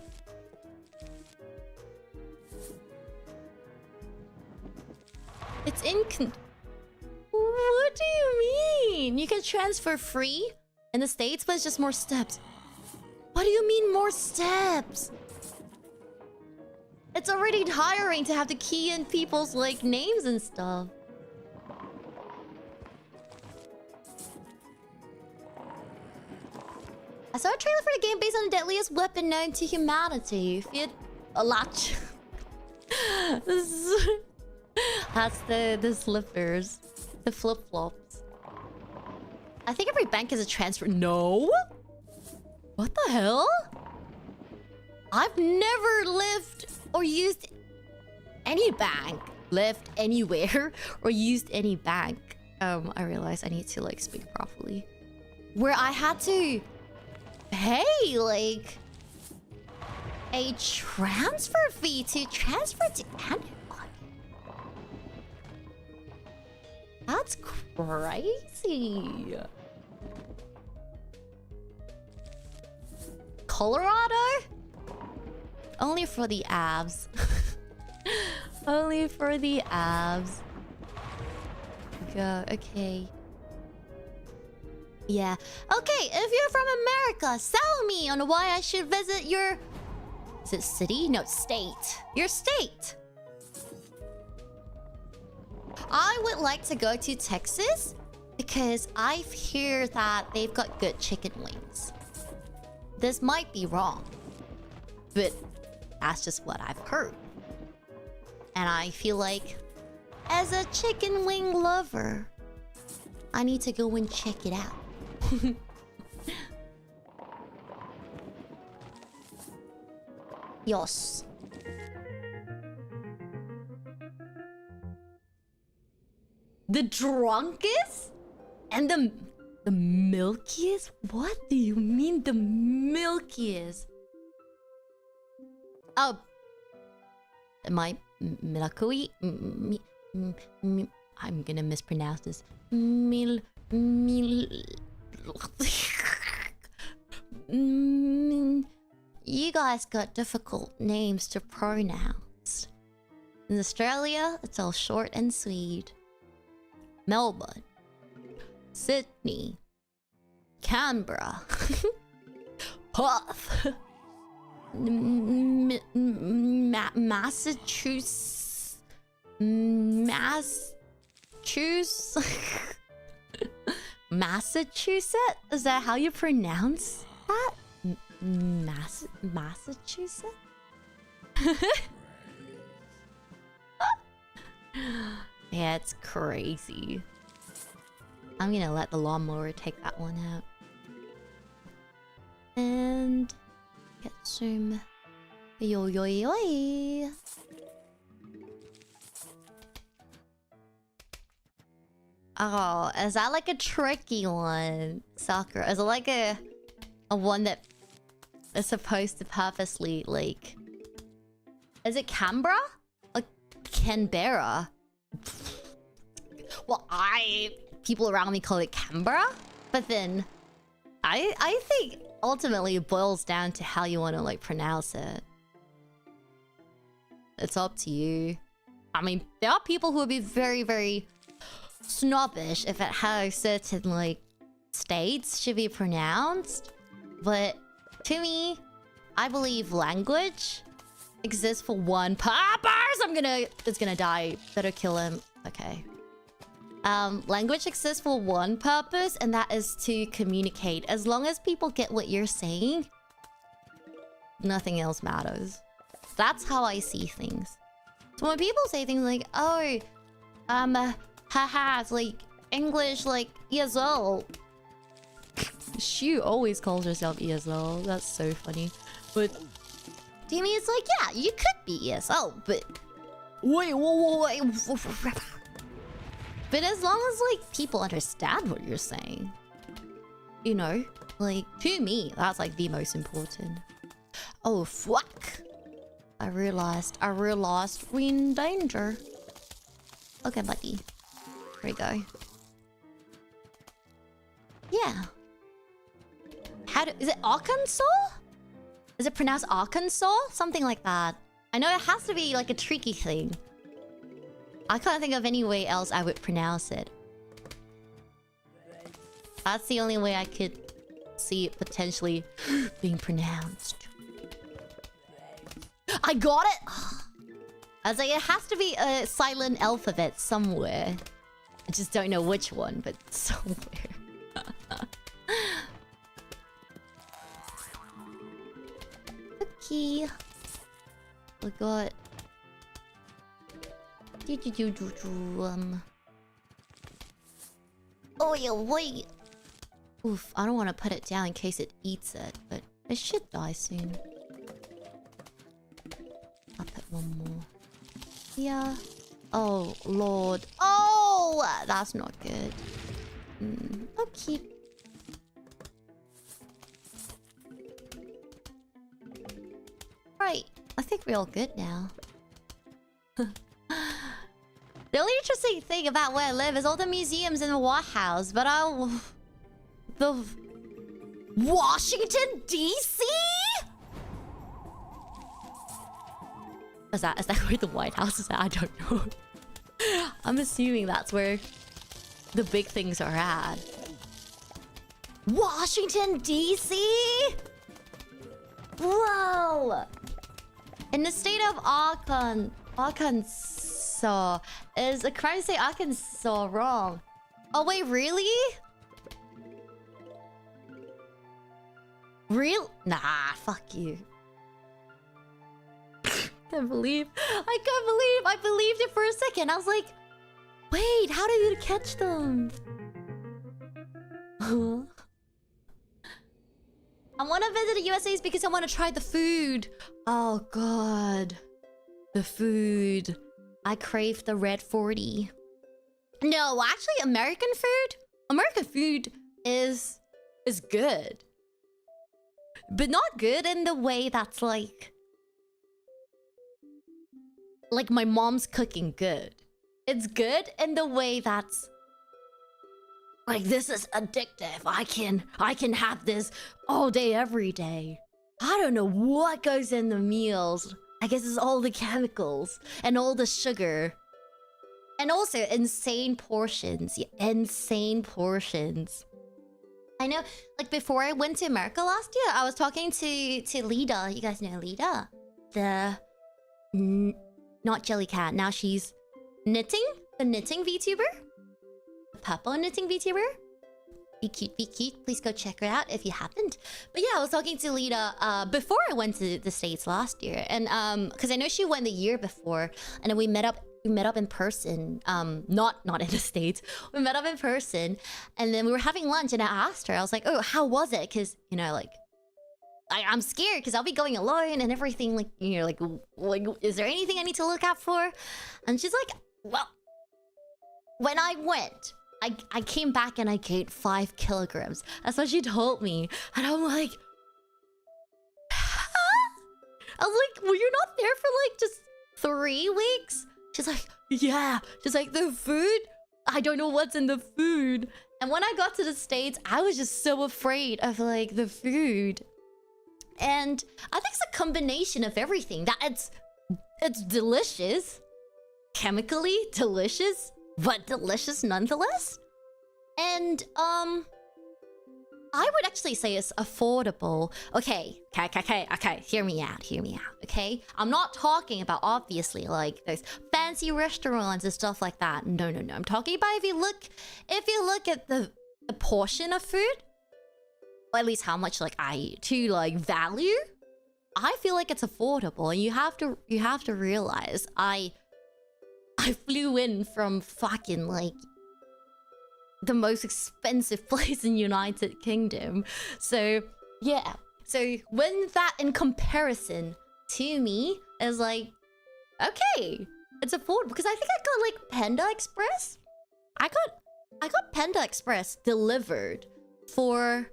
It's what do you mean? You can transfer free in the States, but it's just more steps. What do you mean more steps? It's already tiring to have to key in people's like names and stuff. I saw a trailer for the game based on the deadliest weapon known to humanity. Feared a lot. That's the slippers. The flip-flops. I think every bank is a transfer. No? What the hell? I've never lived or used any bank. Lived anywhere or used any bank. I realized I need to like speak properly. Where I had to pay like a transfer fee to transfer to anyone. That's crazy. Colorado? Only for the abs. Only for the abs. Go, okay. Yeah. Okay, if you're from America, sell me on why I should visit your... Is it city? No, state. Your state. I would like to go to Texas because I hear that they've got good chicken wings. This might be wrong, but that's just what I've heard. And I feel like, as a chicken wing lover, I need to go and check it out. Yes. The drunkest? And the milkiest? What do you mean the milkiest? Oh. My Milakui? I'm gonna mispronounce this. You guys got difficult names to pronounce. In Australia, it's all short and sweet. Melbourne, Sydney, Canberra, Perth, Massachusetts, Massachusetts? Is that how you pronounce that? Massachusetts? Yeah, it's crazy. I'm gonna let the lawnmower take that one out. And get some yo. Oh, is that like a tricky one? Sakura. Is it like a one that is supposed to purposely like... Is it Canberra? Like Canberra? Well, people around me call it Canberra, but then I think ultimately it boils down to how you want to like pronounce it. It's up to you. I mean, there are people who would be very, very snobbish if it how certain like states should be pronounced, but to me, I believe language exists for one purpose. It's gonna die. Better kill him. Okay. Language exists for one purpose, and that is to communicate. As long as people get what you're saying, nothing else matters. That's how I see things. So when people say things like, oh, haha, it's like English, like ESL. She always calls herself ESL. That's so funny. But to me, it's like, yeah, you could be ESL, but wait. But as long as like people understand what you're saying, you know, like to me, that's like the most important. Oh fuck! I realized we're in danger. Okay, buddy. Here we go. Yeah. Is it Arkansas? Is it pronounced Arkansas? Something like that. I know it has to be like a tricky thing. I can't think of any way else I would pronounce it. That's the only way I could see it potentially being pronounced. I got it! I was like, it has to be a silent alphabet somewhere. I just don't know which one, but somewhere. Okay. We got... Oh yeah, wait. Oof, I don't want to put it down in case it eats it, but it should die soon. I'll put one more. Yeah. Oh lord. Oh, that's not good. Okay. Right. I think we're all good now. The only interesting thing about where I live is all the museums in the White House, but the Washington DC? Is that where the White House is at? I don't know. I'm assuming that's where the big things are at. Washington DC? Whoa! In the state of Arkansas. Is a crime say Arkansas wrong? Oh wait, really? Real? Nah, fuck you. I believed it for a second. I was like, wait, how did you catch them? I want to visit the USA's because I want to try the food. Oh god. The food. I crave the red 40. No, actually, American food is good. But not good in the way that's like my mom's cooking good. It's good in the way that's like, this is addictive. I can have this all day, every day. I don't know what goes in the meals. I guess it's all the chemicals and all the sugar. And also insane portions. Yeah, insane portions. I know, like before I went to America last year, I was talking to 𝘬𝘬𝘺𝘺. You guys know 𝘬𝘬𝘺? Not Jellycat. Now she's knitting? The knitting VTuber? The purple knitting VTuber? Be cute, be cute. Please go check her out if you haven't. But yeah, I was talking to 𝘬𝘬𝘺 before I went to the States last year. And because I know she went the year before. And then we met up in person. Not in the States. We met up in person. And then we were having lunch and I asked her, I was like, oh, how was it? Because, you know, like, I'm scared because I'll be going alone and everything. Like, you know, like, is there anything I need to look out for? And she's like, well, when I went, I came back and I gained 5 kilograms. That's what she told me. And I'm like... I was like, well, you're not there for like just 3 weeks? She's like, yeah. She's like, the food? I don't know what's in the food. And when I got to the States, I was just so afraid of like the food. And I think it's a combination of everything. That it's delicious. Chemically delicious, but delicious nonetheless. And I would actually say it's affordable. Okay, hear me out, okay? I'm not talking about, obviously, like, those fancy restaurants and stuff like that. No. I'm talking about if you look at the portion of food, or at least how much, like, I eat to, like, value, I feel like it's affordable. And you have to realize, I flew in from fucking, like, the most expensive place in United Kingdom. So, yeah. So, when that in comparison to me is like, okay, it's affordable. Because I think I got, like, Panda Express. I got Panda Express delivered for,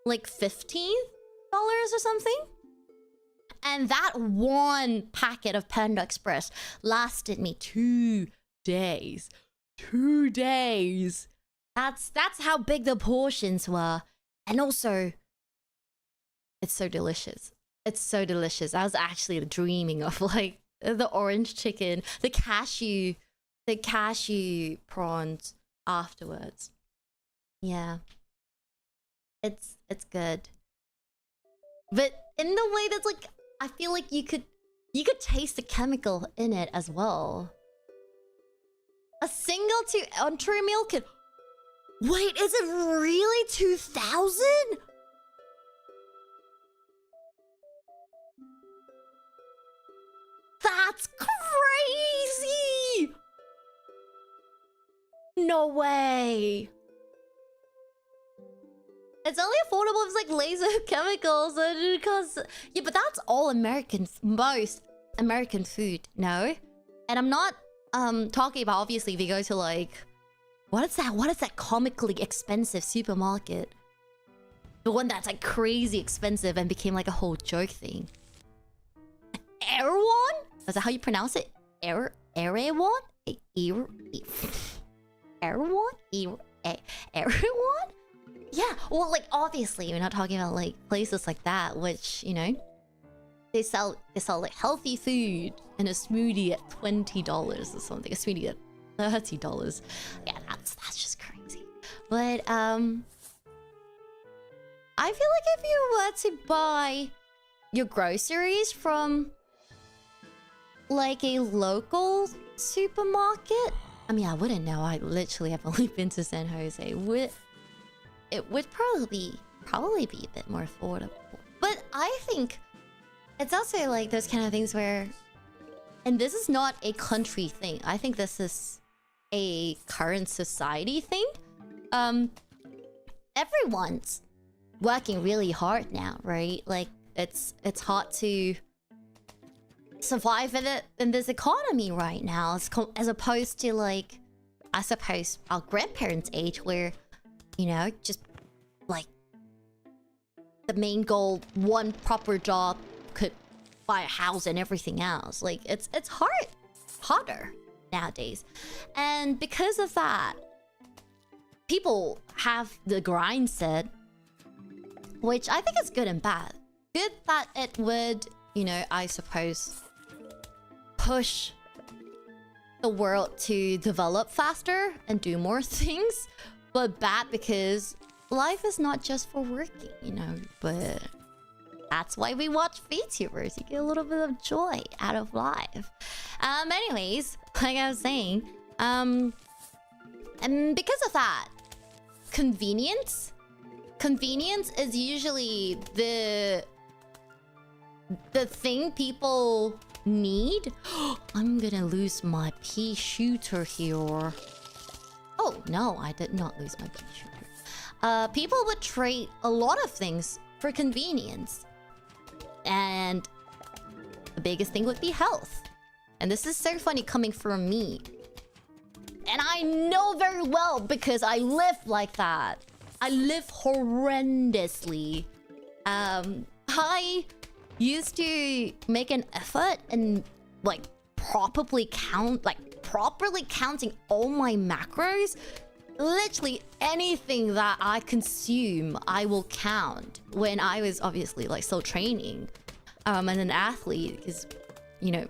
like, $15 or something. And that one packet of Panda Express lasted me 2 days. 2 days. That's how big the portions were. And also, it's so delicious. It's so delicious. I was actually dreaming of like the orange chicken, the cashew prawns afterwards. Yeah. It's good. But in the way that's like, I feel like you could taste the chemical in it as well. A single entree meal could... Wait, is it really 2,000? That's crazy! No way. It's only affordable if it's like laser chemicals because... Yeah, but that's all American... Most American food, no? And I'm not talking about, obviously, if you go to like... What is that comically expensive supermarket? The one that's like crazy expensive and became like a whole joke thing. Erewhon? Is that how you pronounce it? Erewhon? Erewhon? Erewhon? Yeah, well, like, obviously, we're not talking about, like, places like that, which, you know, they sell like, healthy food in a smoothie at $20 or something. A smoothie at $30. Yeah, that's just crazy. But, I feel like if you were to buy your groceries from, like, a local supermarket... I mean, I wouldn't know. I literally have only been to San Jose. It would probably be a bit more affordable. But I think it's also like those kind of things where... And this is not a country thing. I think this is a current society thing. Everyone's working really hard now, right? Like, it's hard to survive in this economy right now. As opposed to, like, I suppose our grandparents' age where... You know, just like the main goal, one proper job could buy a house and everything else. Like it's harder nowadays. And because of that, people have the grind set, which I think is good and bad. Good that it would, you know, I suppose push the world to develop faster and do more things. But bad because life is not just for working, you know, but that's why we watch VTubers. You get a little bit of joy out of life. Anyways, like I was saying, and because of that, convenience is usually the thing people need. I'm gonna lose my pea shooter here. Oh, no, I did not lose my pea shooter. People would trade a lot of things for convenience. And the biggest thing would be health. And this is so funny coming from me. And I know very well because I live like that. I live horrendously. I used to make an effort and like properly counting all my macros. Literally anything that I consume, I will count when I was obviously like still training and an athlete, because you know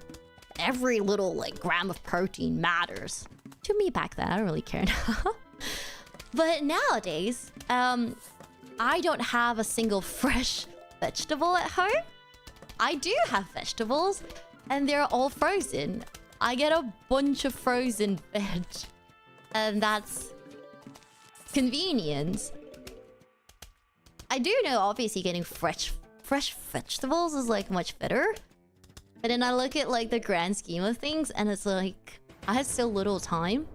every little like gram of protein matters to me back then. I don't really care now. But nowadays, I don't have a single fresh vegetable at home. I do have vegetables, and they're all frozen. I get a bunch of frozen veg, and that's convenience. I do know, obviously, getting fresh vegetables is like much better. But then I look at like the grand scheme of things, and it's like I have so little time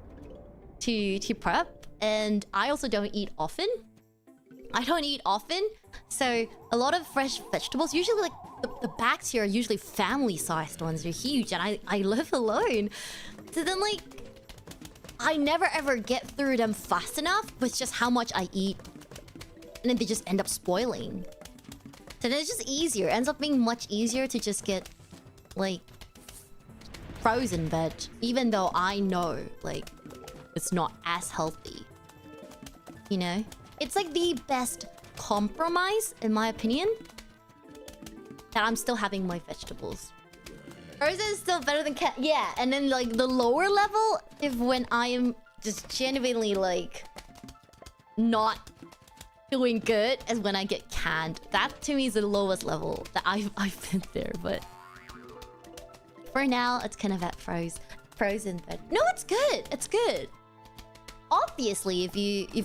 to prep, and I also don't eat often. So a lot of fresh vegetables, usually like the bags here are usually family-sized ones. They're huge, and I live alone. So then like I never ever get through them fast enough with just how much I eat. And then they just end up spoiling. So then it's just easier. It ends up being much easier to just get like frozen veg, even though I know like it's not as healthy. You know? It's like the best compromise, in my opinion, that I'm still having my vegetables. Frozen is still better than cat. Yeah, and then like the lower level, if when I am just genuinely like not doing good, is when I get canned. That to me is the lowest level that I've been there. But for now, it's kind of at frozen veg. No, it's good. It's good. Obviously, if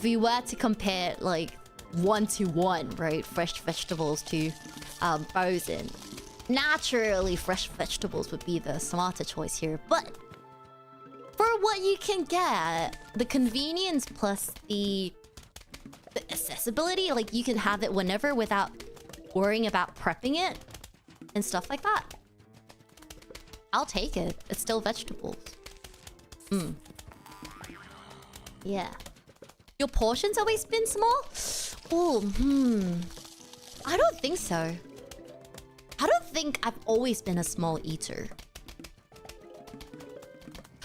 you were to compare like 1-to-1, right, fresh vegetables to frozen, naturally fresh vegetables would be the smarter choice here. But for what you can get, the convenience plus the accessibility, like you can have it whenever without worrying about prepping it and stuff like that, I'll take it. It's still vegetables. Yeah. Your portions always been small? Oh, I don't think so. I don't think I've always been a small eater.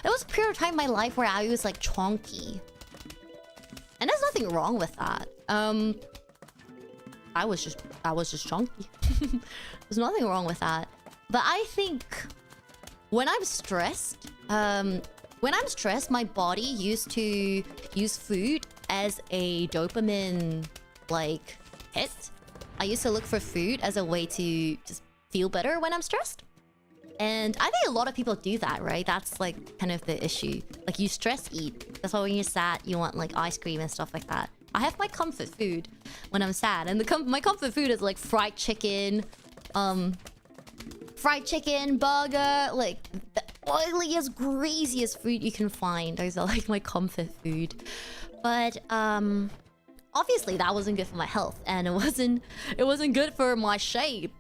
There was a period of time in my life where I was like chonky. And there's nothing wrong with that. I was just chunky. There's nothing wrong with that. But I think when I'm stressed, my body used to use food as a dopamine like hit. I used to look for food as a way to just feel better when I'm stressed. And I think a lot of people do that, right? That's like kind of the issue. Like you stress eat. That's why when you're sad, you want like ice cream and stuff like that. I have my comfort food when I'm sad. And my comfort food is like fried chicken, burger, like the oiliest, greasiest food you can find. Those are like my comfort food. But obviously that wasn't good for my health, and it wasn't good for my shape.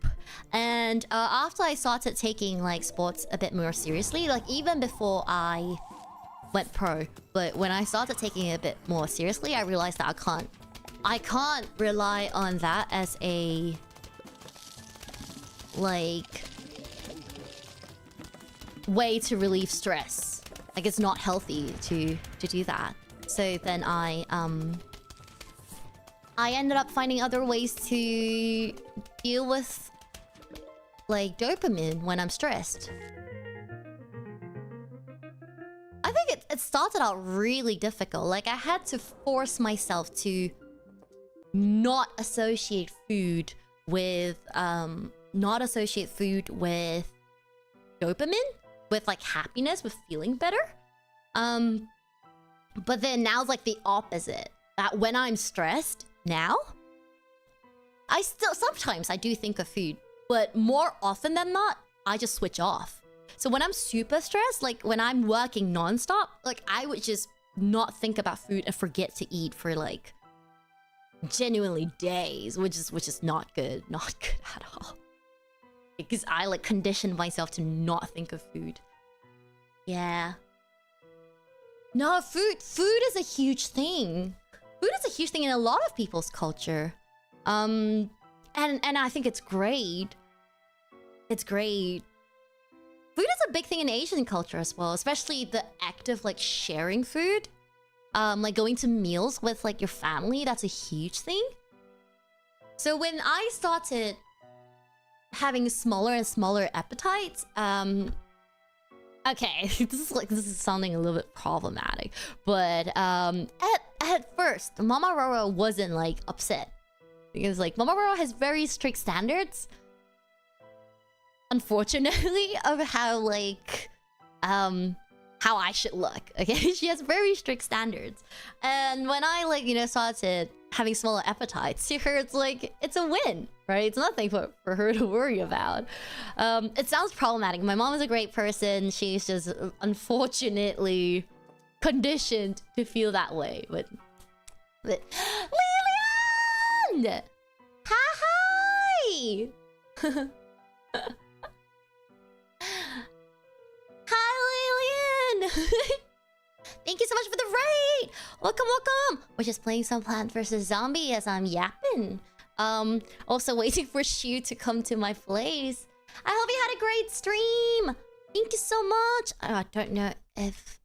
And after I started taking like sports a bit more seriously, like even before I went pro, but when I started taking it a bit more seriously, I realized that I can't rely on that as a like way to relieve stress. Like it's not healthy to do that. So then I ended up finding other ways to deal with like dopamine when I'm stressed. I think it started out really difficult. Like I had to force myself to not associate food with dopamine, with like happiness, with feeling better. But then now it's like the opposite. That when I'm stressed now, sometimes I do think of food, but more often than not, I just switch off. So when I'm super stressed, like when I'm working nonstop, like I would just not think about food and forget to eat for like genuinely days, which is not good. Not good at all. Because I like conditioned myself to not think of food. Yeah. No, food is a huge thing. Food is a huge thing in a lot of people's culture. And I think it's great. It's great. Food is a big thing in Asian culture as well, especially the act of like sharing food. Like going to meals with like your family, that's a huge thing. So when I started having smaller and smaller appetites, okay, this is sounding a little bit problematic, but at first, Mama Roro wasn't like upset because like Mama Roro has very strict standards, unfortunately, of how like how I should look. Okay, she has very strict standards, and when I like started having smaller appetites, to her it's like it's a win, right? It's nothing for her to worry about. It sounds problematic. My mom is a great person. She's just unfortunately conditioned to feel that way. But Lilian! Hi! Hi, Lilian! Thank you so much for the raid! Welcome, welcome! We're just playing some Plant vs. Zombie as I'm yapping. Also waiting for Shu to come to my place. I hope you had a great stream! Thank you so much! I don't know if,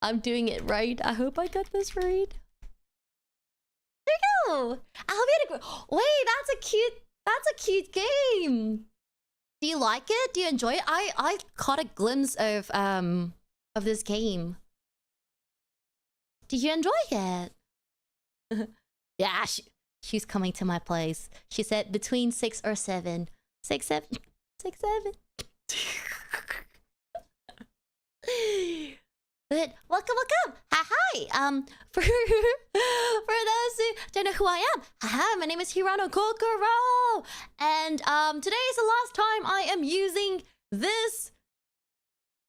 I'm doing it right. I hope I got this right. There you go! I hope you had a great... Wait, that's a cute game! Do you like it? Do you enjoy it? I caught a glimpse of this game. Did you enjoy it? Yeah, she's coming to my place. She said between 6 or 7. 6, 7. 6, 7. But welcome, welcome. Hi. For those who don't know who I am, hi, my name is Hirano Kokoro, and today is the last time I am using this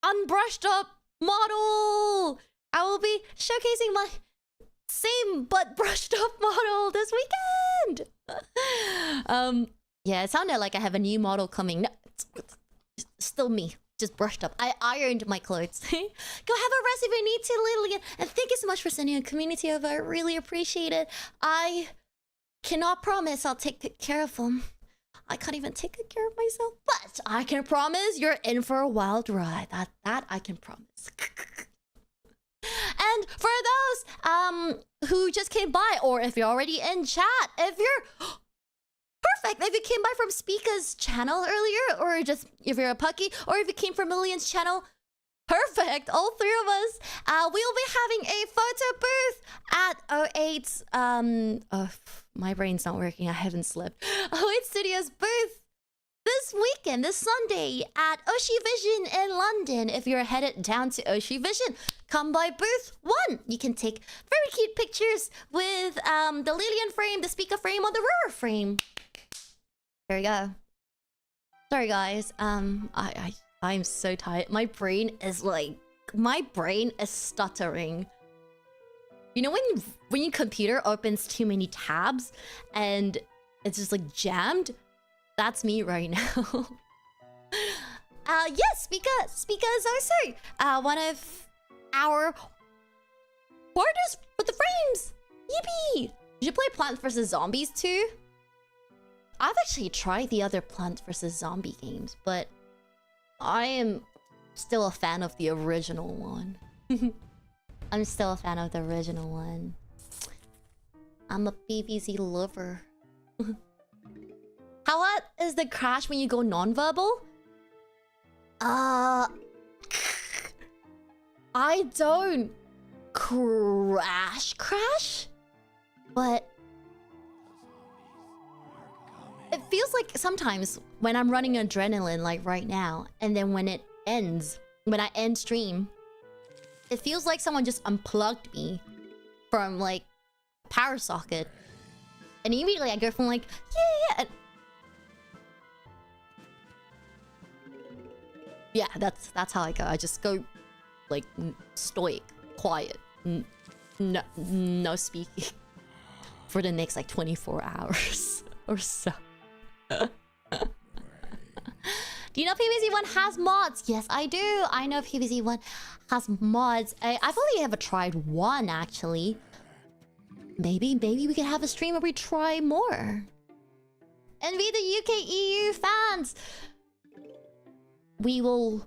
unbrushed up model. I will be showcasing my same but brushed up model this weekend. Yeah, it sounded like I have a new model coming. No, it's still me, just brushed up. I ironed my clothes. Go have a rest if you need to, Lillian. And thank you so much for sending a community over. I really appreciate it. I cannot promise I'll take good care of them. I can't even take good care of myself, but I can promise you're in for a wild ride. That I can promise. And for those who just came by, or if you're already in chat, if you're perfect, if you came by from Speaka's channel earlier, or just if you're a Pucky, or if you came from Lillian's channel, perfect, all three of us. We'll be having a photo booth at 𝘬𝘬𝘺𝘺𝘺 my brain's not working, I haven't slept. 𝘬𝘬 Studios booth this weekend, this Sunday, at Oshi Vision in London. If you're headed down to Oshi Vision, come by booth 1. You can take very cute pictures with the Lillian frame, the Speaker frame, or the Roro frame. There you go. Sorry guys, I'm so tired. My brain is stuttering. You know when your computer opens too many tabs and it's just like jammed? That's me right now. Yes, because also one of our partners with the frames. Yippee! Did you play Plant vs. Zombies too? I've actually tried the other Plant vs. Zombie games, but I am still a fan of the original one. I'm still a fan of the original one. I'm a BBC lover. How what is the crash when you go non-verbal? I don't crash, but it feels like sometimes when I'm running adrenaline like right now, and then when it ends, when I end stream, it feels like someone just unplugged me from like power socket, and immediately I go from like yeah, yeah, that's how I go. I just go like stoic, quiet, no speaking for the next like 24 hours or so. Do you know PVZ1 has mods? Yes, I do. I know PVZ1 has mods. I've only ever tried one, actually. Maybe we could have a stream where we try more. Envy the UK EU fans. We will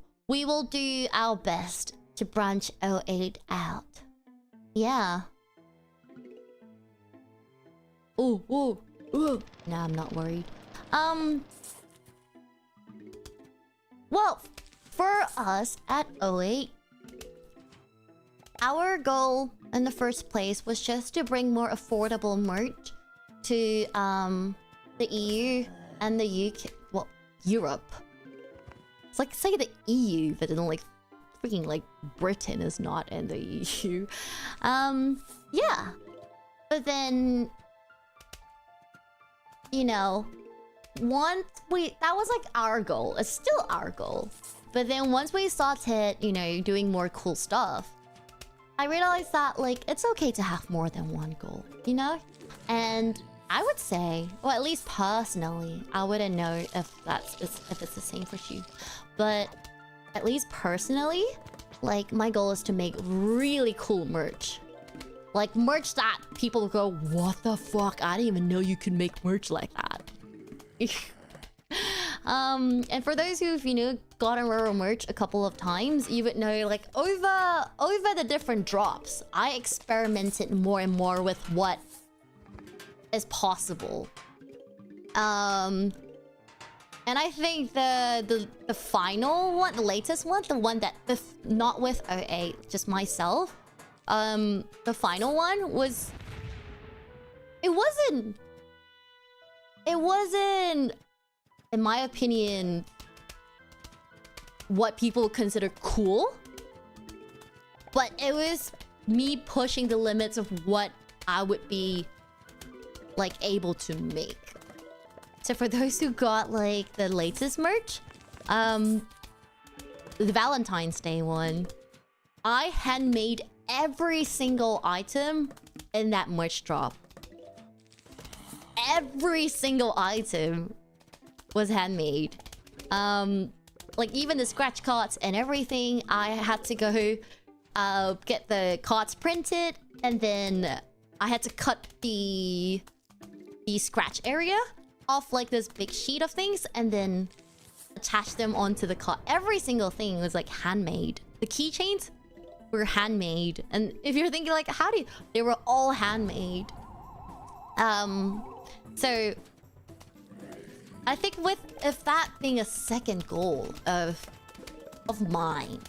do our best to branch 08 out. Yeah. Oh. Nah, I'm not worried. Well, for us at 08, our goal in the first place was just to bring more affordable merch to the EU and the UK. Well, Europe. It's like say the EU, but then like freaking like Britain is not in the EU. Yeah. But then, you know, that was like our goal. It's still our goal. But then once we started, you know, doing more cool stuff, I realized that like it's okay to have more than one goal, you know? And I would say, well, at least personally, I wouldn't know if it's the same for you, but at least personally, like my goal is to make really cool merch. Like merch that people go, what the fuck? I didn't even know you could make merch like that. And for those who've, you know, gotten Roro merch a couple of times, you would know, like, over the different drops, I experimented more and more with what is possible. And I think the final one, the latest one, the one that not with 08, just myself. The final one was. It wasn't, in my opinion, what people consider cool. But it was me pushing the limits of what I would be, like, able to make. So for those who got, like, the latest merch, the Valentine's Day one, I handmade every single item in that merch drop. Every single item was handmade. Like even the scratch cards and everything, I had to go get the cards printed, and then I had to cut the scratch area off like this big sheet of things, and then attach them onto the card. Every single thing was like handmade. The keychains were handmade, and if you're thinking like, how do you... They were all handmade. So I think if that being a second goal of mine,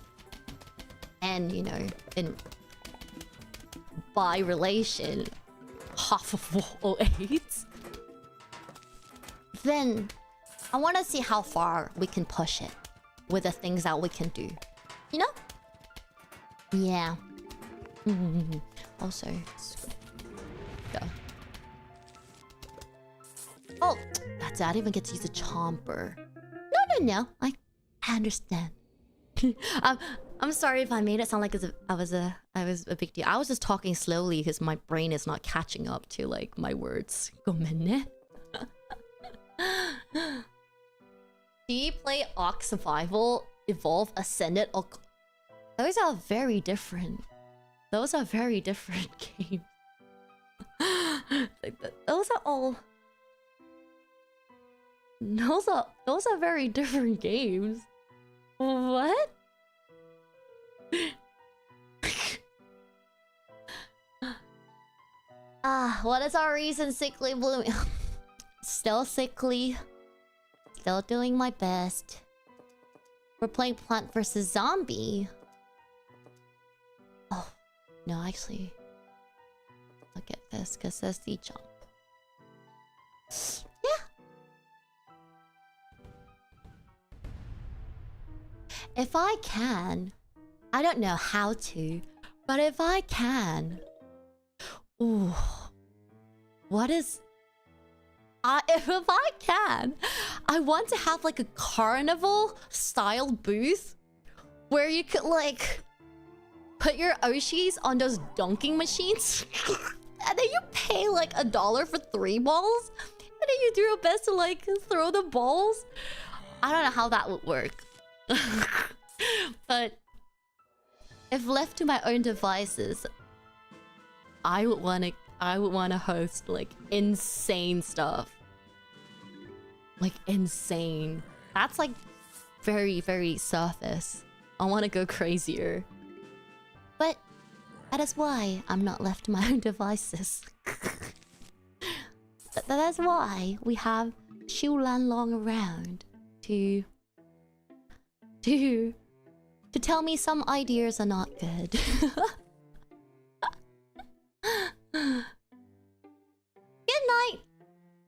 and you know, by relation, half of 08, then I want to see how far we can push it with the things that we can do. You know? Yeah. Also, yeah. Oh, that's it. I didn't even get to use a chomper. No. I understand. I'm sorry if I made it sound like I was a big deal. I was just talking slowly because my brain is not catching up to like my words. 고맙네. Do you play Ark Survival, Evolve, Ascended, or... Those are very different. Those are very different games. Those are all... Those are very different games. What? What is our reason? Sickly blooming. Still sickly. Still doing my best. We're playing Plant vs. Zombie. Oh, no, actually. I'll get this because that's the jump. Yeah. If I can, I don't know how to, but if I can... Ooh. What is... if I can, I want to have like a carnival style booth where you could like put your Oshis on those dunking machines and then you pay like $1 for 3 balls, and then you do your best to like throw the balls. I don't know how that would work. But if left to my own devices, I would wanna host like insane stuff. Like insane. That's like very, very surface. I wanna go crazier. But that is why I'm not left to my own devices. That's why we have 𝘬𝘬𝘺𝘺𝘺𝘺 around to tell me some ideas are not good. Good night.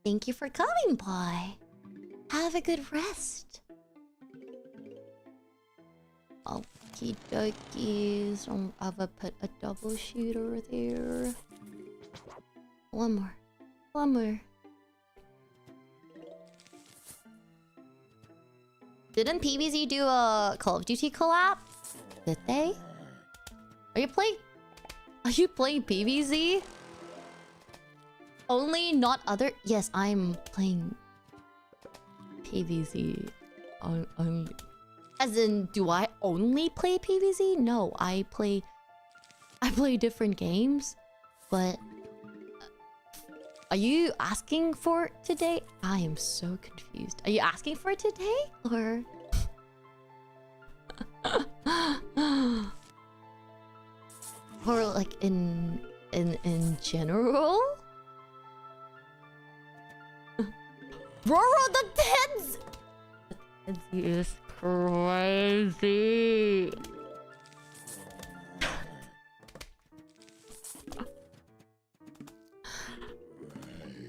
Thank you for coming by. Have a good rest. Okie dokies. Don't ever put a double shooter there. One more. One more. Didn't PvZ do a Call of Duty collab? Did they? Are you playing PvZ? Only, not other? Yes, I'm playing PvZ. Only. As in, do I only play PvZ? No, I play different games. But are you asking for it today? I am so confused. Are you asking for it today? Or or like in general? Roro the Teds! The Teds is crazy.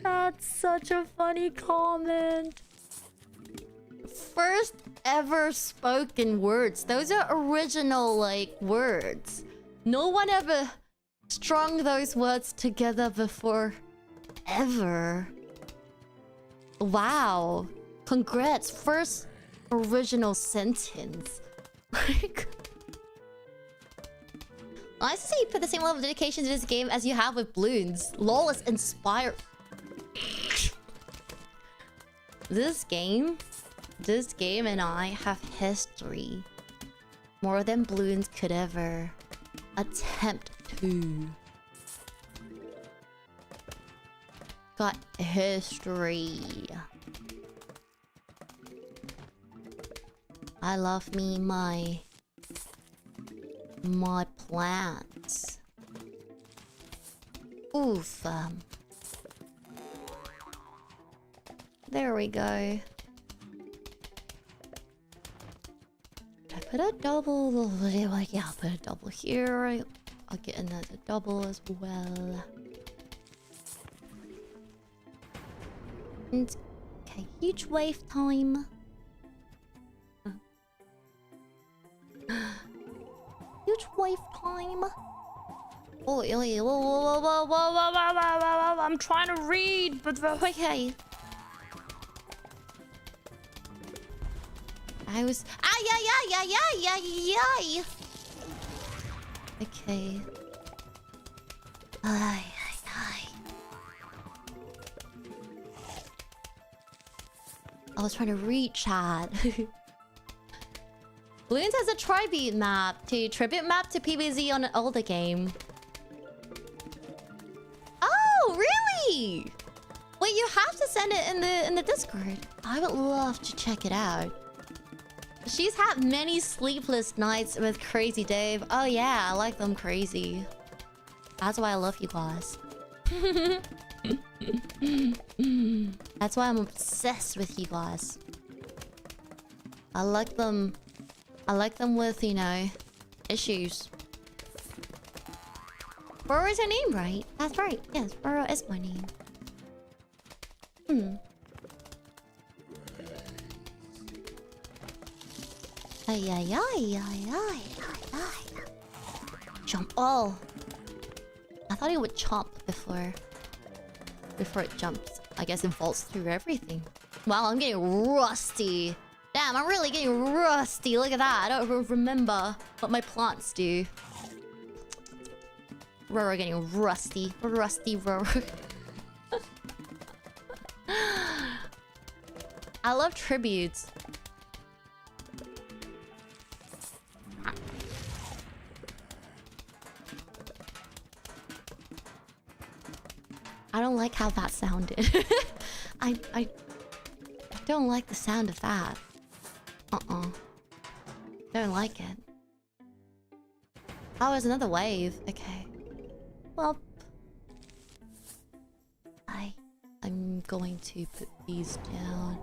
That's such a funny comment. First ever spoken words. Those are original, like, words. No one ever strung those words together before. Ever. Wow. Congrats. First original sentence. Like... I see you put the same level of dedication to this game as you have with balloons. LOL is inspired. This game and I have history. More than balloons could ever attempt to. Got history. I love me my plants. Oof. There we go. Did I put a double? Yeah, I'll put a double here. I'll get another double as well. And, okay, huge wave time. Huge wave time. Oh, whoa, I'm trying to read, but okay. I was... yeah. Okay. I was trying to read chat. Balloons has a tribute map to PvZ on an older game. Oh, really? Wait, you have to send it in the Discord. I would love to check it out. She's had many sleepless nights with Crazy Dave. Oh yeah, I like them crazy. That's why I love you guys. That's why I'm obsessed with you guys. I like them with, you know, issues. Roro is her name, right? That's right. Yes, Roro is my name. Jump. Oh. I thought it would chomp before it jumps. I guess it vaults through everything. Wow, I'm getting rusty. Damn, I'm really getting rusty. Look at that. I don't remember what my plants do. Roro getting rusty. Rusty Roro. I love tributes. I don't like how that sounded. I don't like the sound of that. Don't like it. Oh, there's another wave. Okay. Well, I'm going to put these down.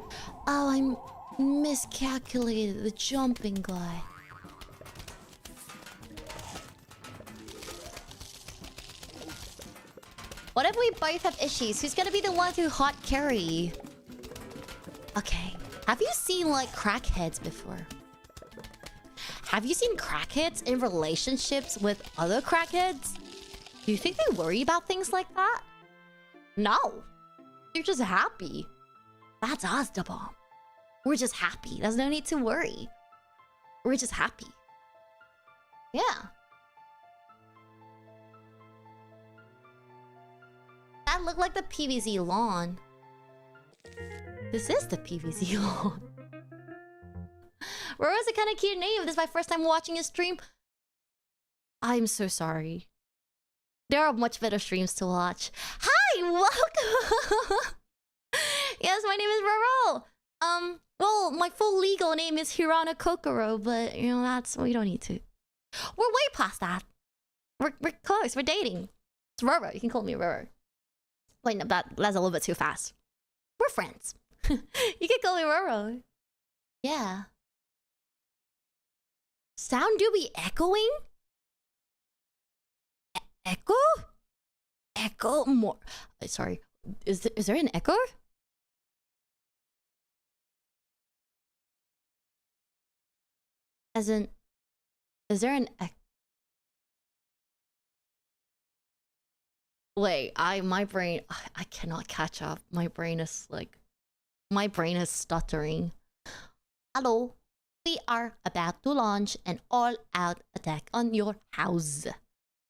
Oh, I miscalculated the jumping guy. What if we both have issues? Who's gonna be the one to hot carry? Okay. Have you seen, like, crackheads before? Have you seen crackheads in relationships with other crackheads? Do you think they worry about things like that? No. They're just happy. That's us, the bomb. We're just happy. There's no need to worry. We're just happy. Yeah. That looked like the PVZ lawn. This is the PVZ lawn. Roro's a kind of cute name. This is my first time watching a stream. I'm so sorry. There are much better streams to watch. Hi, welcome. Yes, my name is Roro. Well, my full legal name is Hirano Kokoro, but you know that's we don't need to. We're way past that. We're close. We're dating. It's Roro. You can call me Roro. Wait, no, that's a little bit too fast. We're friends. You can call me Roro. Yeah. Sound do be echoing? Echo? Echo more. Sorry. Is there an echo? As in, is there an echo? Wait, my brain, I cannot catch up. My brain is stuttering. Hello. We are about to launch an all-out attack on your house.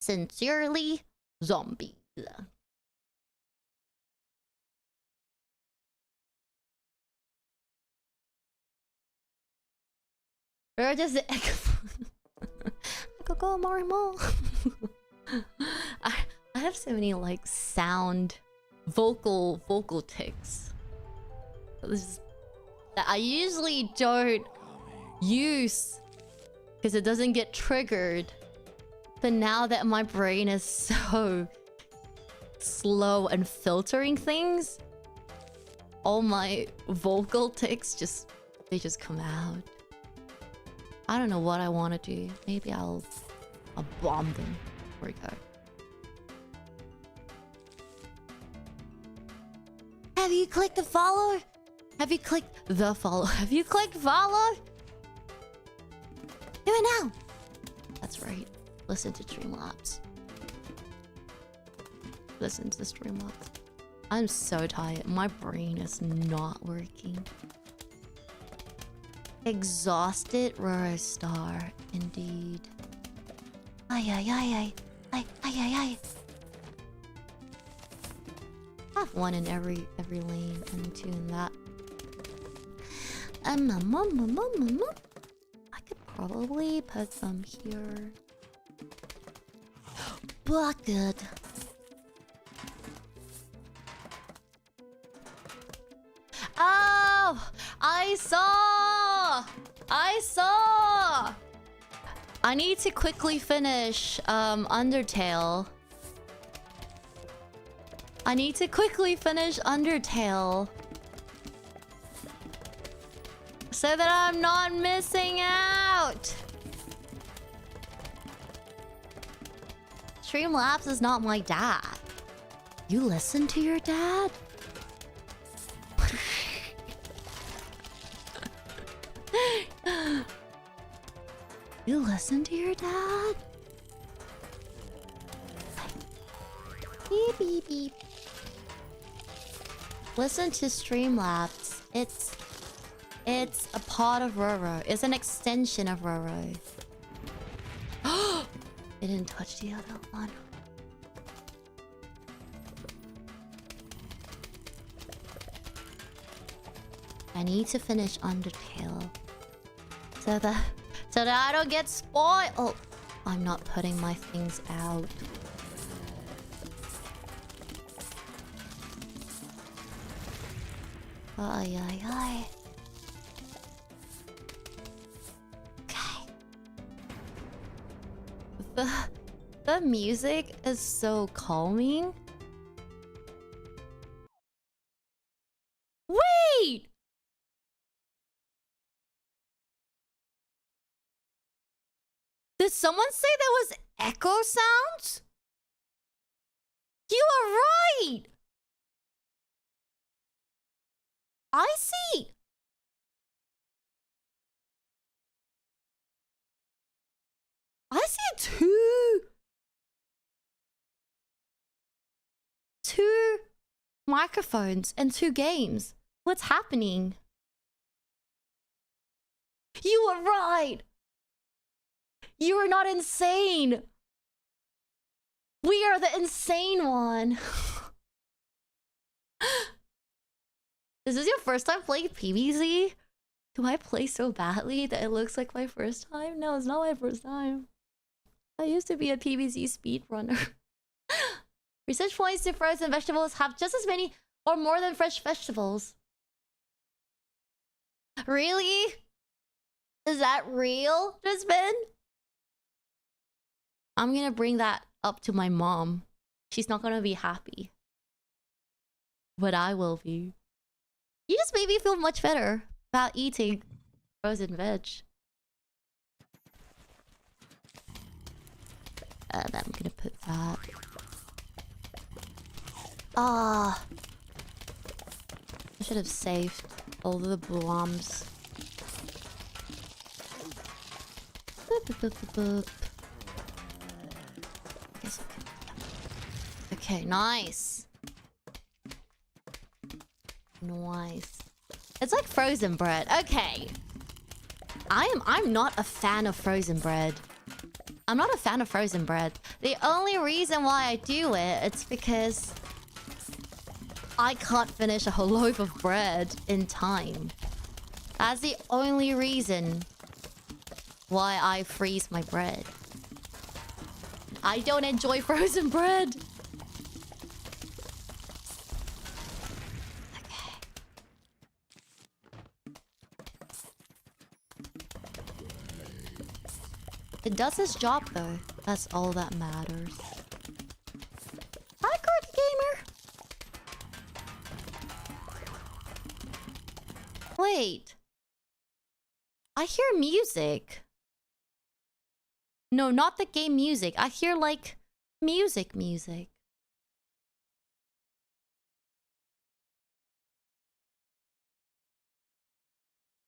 Sincerely, zombies. Or just the go Marimo. I have so many like sound vocal tics. That I usually don't use because it doesn't get triggered. But now that my brain is so slow and filtering things, all my vocal tics just come out. I don't know what I want to do. Maybe I'll bomb them. There we go. Have you clicked the follow? Have you clicked the follow? Have you clicked follow? Do it now. That's right. Listen to Streamlabs. Listen to the Streamlabs. I'm so tired. My brain is not working. Exhausted Roro star, indeed. Ay. I have one in every lane and two in that. I could probably put some here. Bucket. Oh, I saw. I need to quickly finish undertale. So that I'm not missing out. Streamlabs is not my dad. You listen to your dad? You listen to your dad? Beep beep beep. Listen to Streamlabs. It's a part of Roro. It's an extension of Roro. It didn't touch the other one. I need to finish Undertale. So that I don't get spoiled. Oh, I'm not putting my things out. Ay, ay, ay. Okay. The music is so calming. Wait! Did someone say there was echo sounds? You are right! I see. I see two microphones and 2 games. What's happening? You are right. You are not insane. We are the insane one. Is this your first time playing PvZ? Do I play so badly that it looks like my first time? No, it's not my first time. I used to be a PvZ speedrunner. Research points to frozen vegetables have just as many or more than fresh vegetables. Really? Is that real, Jasmine? I'm gonna bring that up to my mom. She's not gonna be happy. But I will be. You just made me feel much better about eating frozen veg. And I'm gonna put that. Ah. I should have saved all the bombs. Okay, nice. Nice. It's like frozen bread. Okay. I'm not a fan of frozen bread. I'm not a fan of frozen bread. The only reason why I do it, it's because I can't finish a whole loaf of bread in time. That's the only reason why I freeze my bread. I don't enjoy frozen bread. Okay. It does its job though. That's all that matters. Hi, Card Gamer. Wait. I hear music. No, not the game music. I hear like music.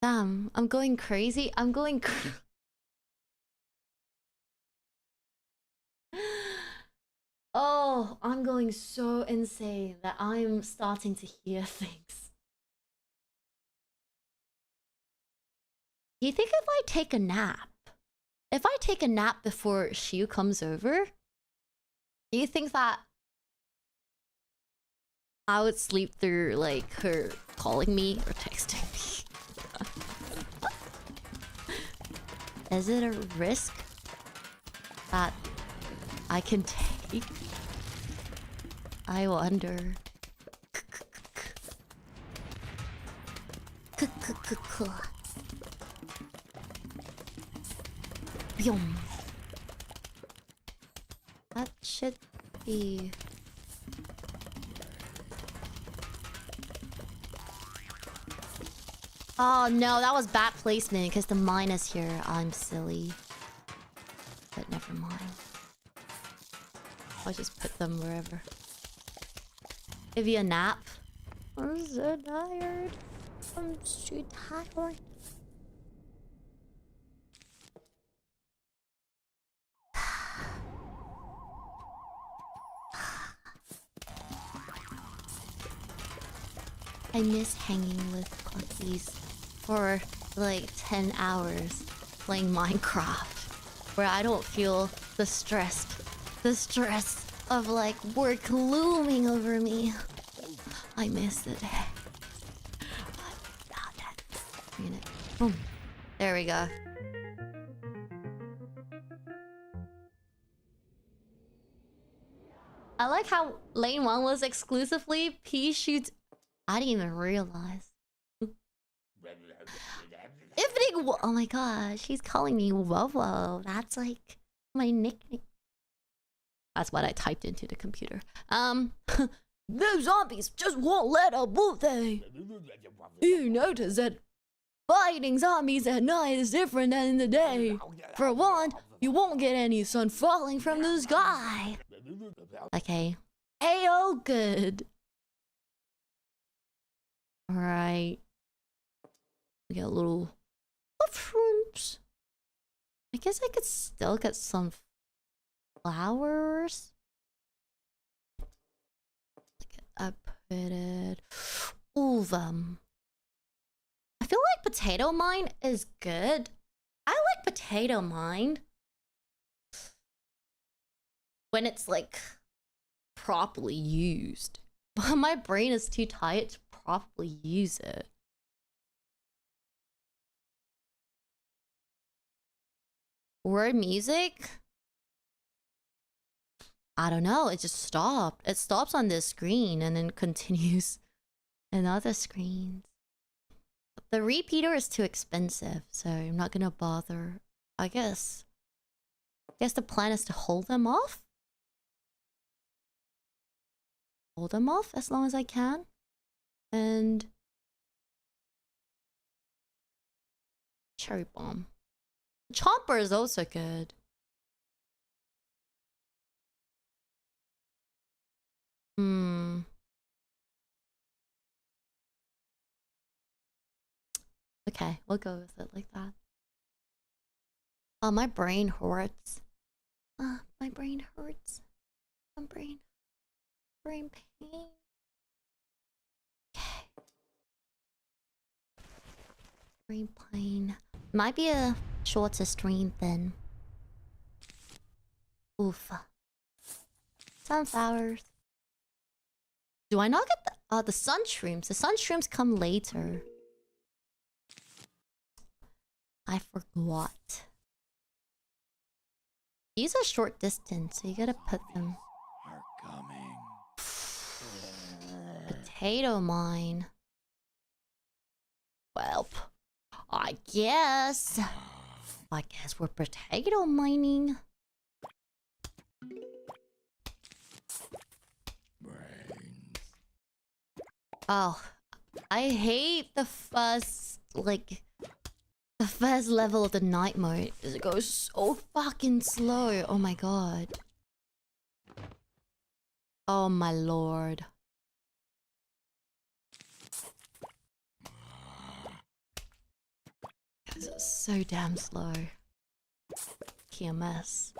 Damn, I'm going crazy. Oh, I'm going so insane that I'm starting to hear things. Do you think if I take a nap? If I take a nap before Xiu comes over, do you think that I would sleep through like her calling me or texting me? Is it a risk that I can take? I wonder. That should be... Oh no, that was bad placement because the mine is here. I'm silly. But never mind. I'll just put them wherever. Give you a nap. I'm so tired. I'm so tired. I miss hanging with Cluckies for like 10 hours playing Minecraft, where I don't feel the stress of like work looming over me. I miss it. Boom. There we go. I like how lane 1 was exclusively pea shoots. I didn't even realize. Oh my gosh, she's calling me 𝘬𝘬𝘺. That's like my nickname. That's what I typed into the computer. Those zombies just won't let up, won't they? You notice that fighting zombies at night is different than in the day. For one, you won't get any sun falling from the sky. Okay. Ayo, good. Alright. We got a little mushrooms. I guess I could still get some flowers. I put it... 𝘬𝘬𝘺𝘀. I feel like potato mine is good. I like potato mine when it's like properly used. But my brain is too tired to properly use it. Word music? I don't know, it just stopped. It stops on this screen and then continues in other screens. The repeater is too expensive, so I'm not gonna bother. I guess the plan is to hold them off? Hold them off as long as I can. And... cherry bomb. Chomper is also good. Okay, we'll go with it like that. Oh, my brain hurts. My brain hurts. My brain pain. Okay. Brain pain. Might be a shorter stream then. Oof. Sunflowers. Do I not get the sun shrooms? The sun shrooms come later. I forgot. These are short distance, so you gotta put them. Are coming. Potato mine. Well, I guess we're potato mining. Brains. Oh, I hate the first, like, the first level of the night mode. It goes so fucking slow. Oh my god. Oh my lord. It's so damn slow. KMS.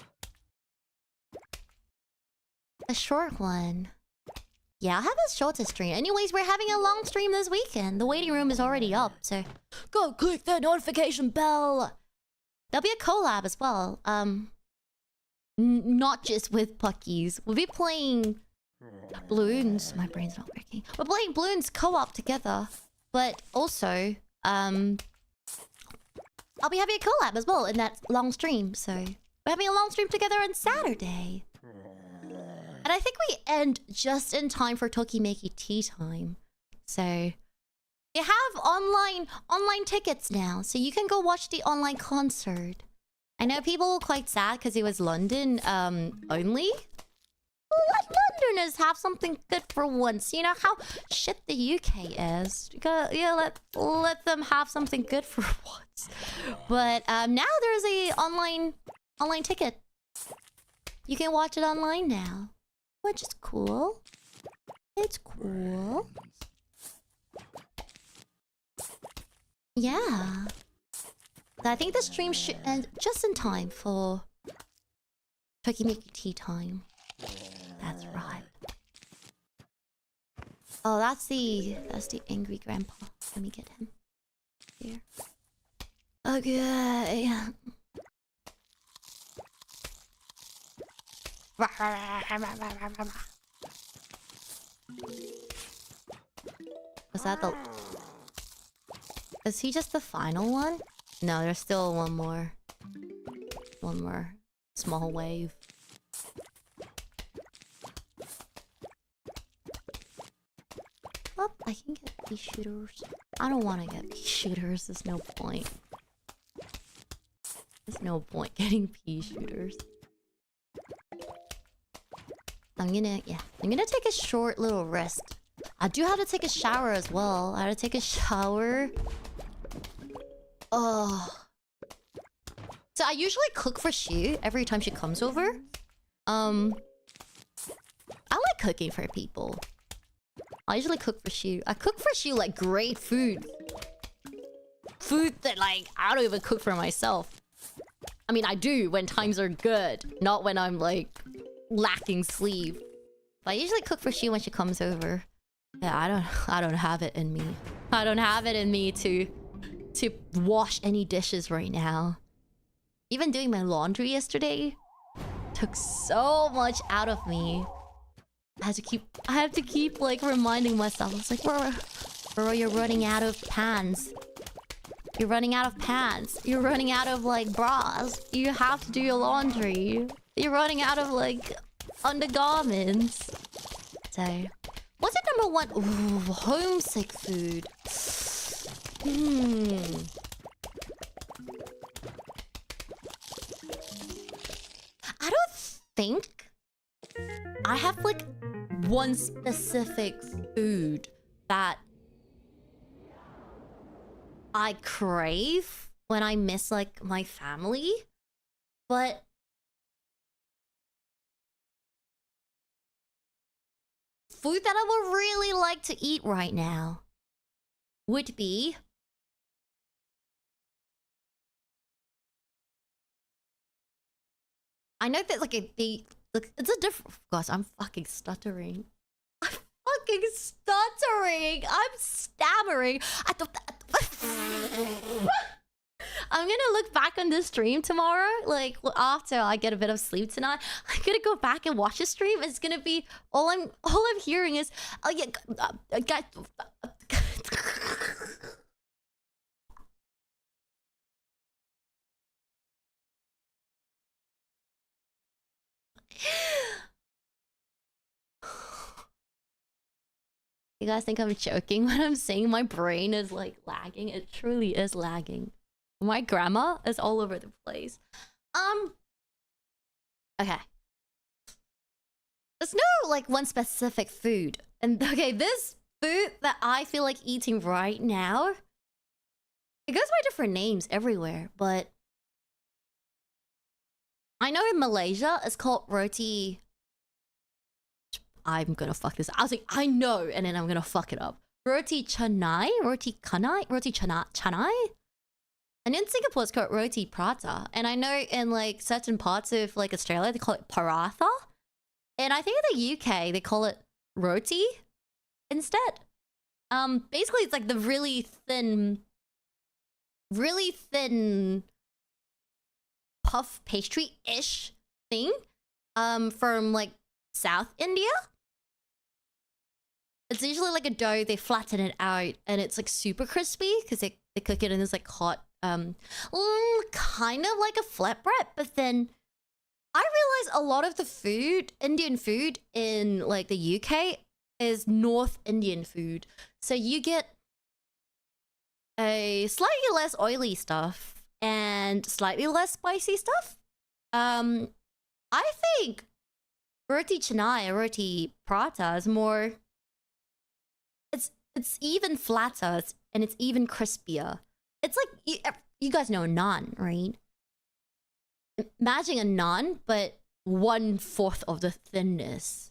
A short one. Yeah, I'll have a shorter stream. Anyways, we're having a long stream this weekend. The waiting room is already up, so go click that notification bell. There'll be a collab as well. Not just with Puckies. We'll be playing Bloons. My brain's not working. We're playing Bloons co-op together, but also I'll be having a collab as well in that long stream. So we're having a long stream together on Saturday. And I think we end just in time for Tokimeki tea time. So you have online tickets now, so you can go watch the online concert. I know people were quite sad because it was London only. Well, let Londoners have something good for once. You know how shit the UK is. You gotta, yeah, let them have something good for once. But now there's a online ticket. You can watch it online now. Which is cool. It's cool. Yeah. I think the stream should end just in time for Tokimeki tea time. That's right. Oh, that's the angry grandpa. Let me get him. Here. Okay. Was that the... Is he just the final one? No, there's still one more. One more small wave. Oh, I can get pea shooters. I don't want to get pea shooters, there's no point. There's no point getting pea shooters. I'm gonna take a short little rest. I do have to take a shower as well. I have to take a shower. Oh. So I usually cook for Shu every time she comes over. I like cooking for people. I usually cook for Shu. I cook for Shu like great food. Food that like I don't even cook for myself. I mean I do when times are good, not when I'm like lacking sleep. But I usually cook for Shu when she comes over. Yeah, I don't have it in me. I don't have it in me to wash any dishes right now. Even doing my laundry yesterday took so much out of me. I have to keep like reminding myself. It's like, Roro, you're running out of pans. You're running out of pants. You're running out of like bras. You have to do your laundry. You're running out of like undergarments. So, what's your number one? Ooh, homesick food. I don't think I have like one specific food that I crave when I miss like my family, but food that I would really like to eat right now would be I know that like it's a different. Gosh, I'm fucking stuttering. I'm fucking stuttering. I'm stammering. I'm gonna look back on the stream tomorrow, like after I get a bit of sleep tonight. I'm gonna go back and watch the stream. It's gonna be all I'm hearing is, oh yeah, guys. You guys think I'm joking when I'm saying my brain is like lagging? It truly is lagging. My grammar is all over the place. Okay. There's no like one specific food. And okay, this food that I feel like eating right now, it goes by different names everywhere, but I know in Malaysia it's called roti. I'm gonna fuck this. I was like, I know, and then I'm gonna fuck it up. Roti canai, roti canai, roti canai. And in Singapore, it's called roti prata. And I know in like certain parts of like Australia, they call it paratha. And I think in the UK, they call it roti instead. Basically, it's like the really thin puff pastry-ish thing. From like South India. It's usually like a dough, they flatten it out, and it's like super crispy because they cook it in this like hot, kind of like a flatbread. But then I realized a lot of the food, Indian food in like the UK is North Indian food. So you get a slightly less oily stuff and slightly less spicy stuff. I think roti canai, roti prata is more. It's even flatter and it's even crispier. It's like you guys know naan, right? Imagine a naan, but 1/4 of the thickness.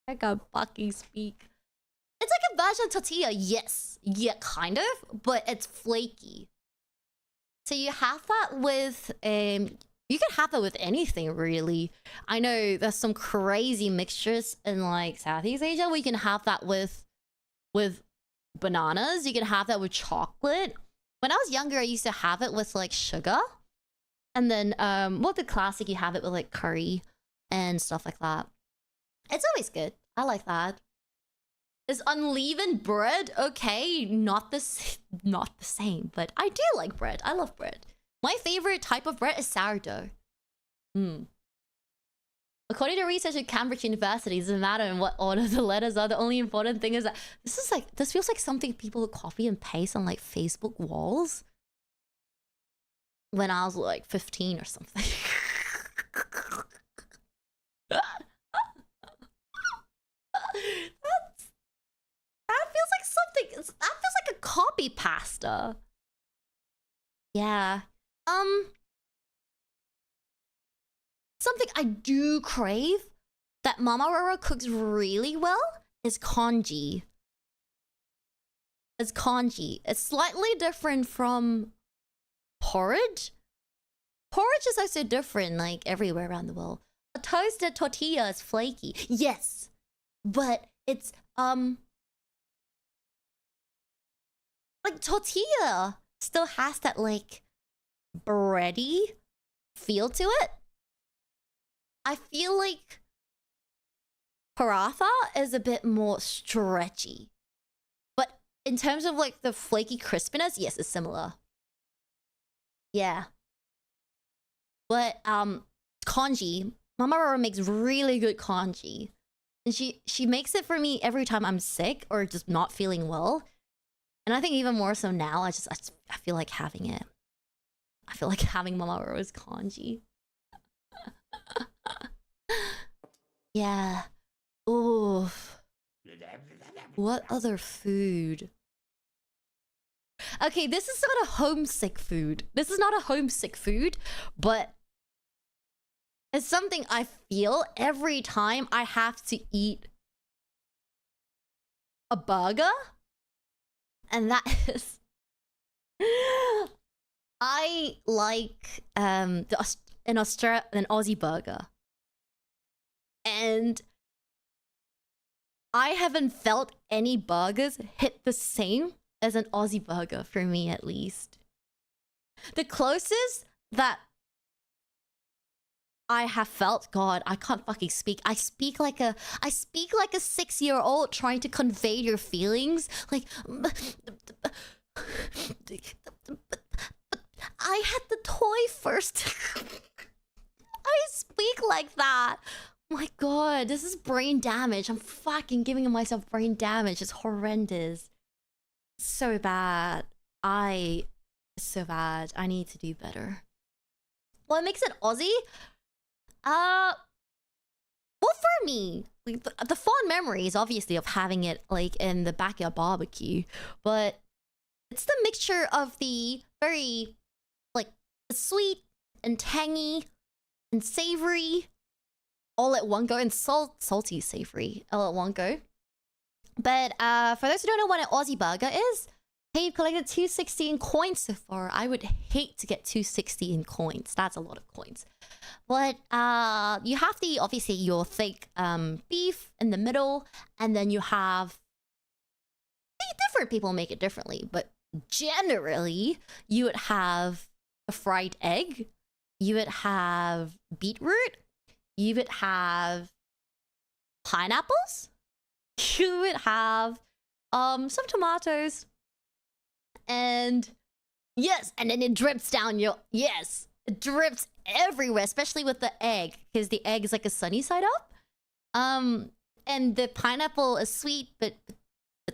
I can't fucking speak. It's like a version of tortilla, yes, yeah, kind of, but it's flaky. So you have that with you can have it with anything, really. I know there's some crazy mixtures in like Southeast Asia where you can have that with bananas. You can have that with chocolate. When I was younger, I used to have it with like sugar. And then, the classic, you have it with like curry and stuff like that. It's always good. I like that. Is unleavened bread okay? Not the same, but I do like bread. I love bread. My favorite type of bread is sourdough. According to research at Cambridge University, it doesn't matter in what order the letters are. The only important thing is that this feels like something people would copy and paste on like Facebook walls. when I was like 15 or something. That feels like something. That feels like a copy pasta. Yeah. Something I do crave that Mama Roro cooks really well is congee. It's congee. It's slightly different from porridge. Porridge is also different, like, everywhere around the world. A toasted tortilla is flaky. Yes. But it's, like, tortilla still has that, like, bready feel to it. I feel like paratha is a bit more stretchy. But in terms of, like, the flaky crispiness, yes, it's similar. Yeah. But, congee, Mama Roro makes really good congee. And she makes it for me every time I'm sick or just not feeling well. And I think even more so now, I feel like having it. I feel like having Mama Roro's congee. Yeah. Oof. What other food? Okay, this is not a homesick food. This is not a homesick food, but it's something I feel every time I have to eat a burger. And that is... I like an Aussie burger. And I haven't felt any burgers hit the same as an Aussie burger, for me at least. The closest that I have felt, God, I can't fucking speak. I speak like a 6-year-old trying to convey your feelings. Like, I had the toy first. I speak like that. My God, this is brain damage. I'm fucking giving myself brain damage. It's horrendous. So bad. So bad. I need to do better. What makes it Aussie? Well, for me, like, the fond memories, obviously, of having it, like, in the backyard barbecue. But it's the mixture of the very, like, sweet and tangy and savory all at one go, and salty savory all at one go. But for those who don't know what an Aussie burger is, hey, you've collected 260 in coins so far. I would hate to get 260 in coins. That's a lot of coins. But you have the, obviously, your thick beef in the middle, and then you have... different people make it differently, but generally, you would have a fried egg, you would have beetroot, you would have pineapples, you would have some tomatoes, and yes, and then it drips down your... Yes, it drips everywhere, especially with the egg, because the egg is like a sunny side up. And the pineapple is sweet, but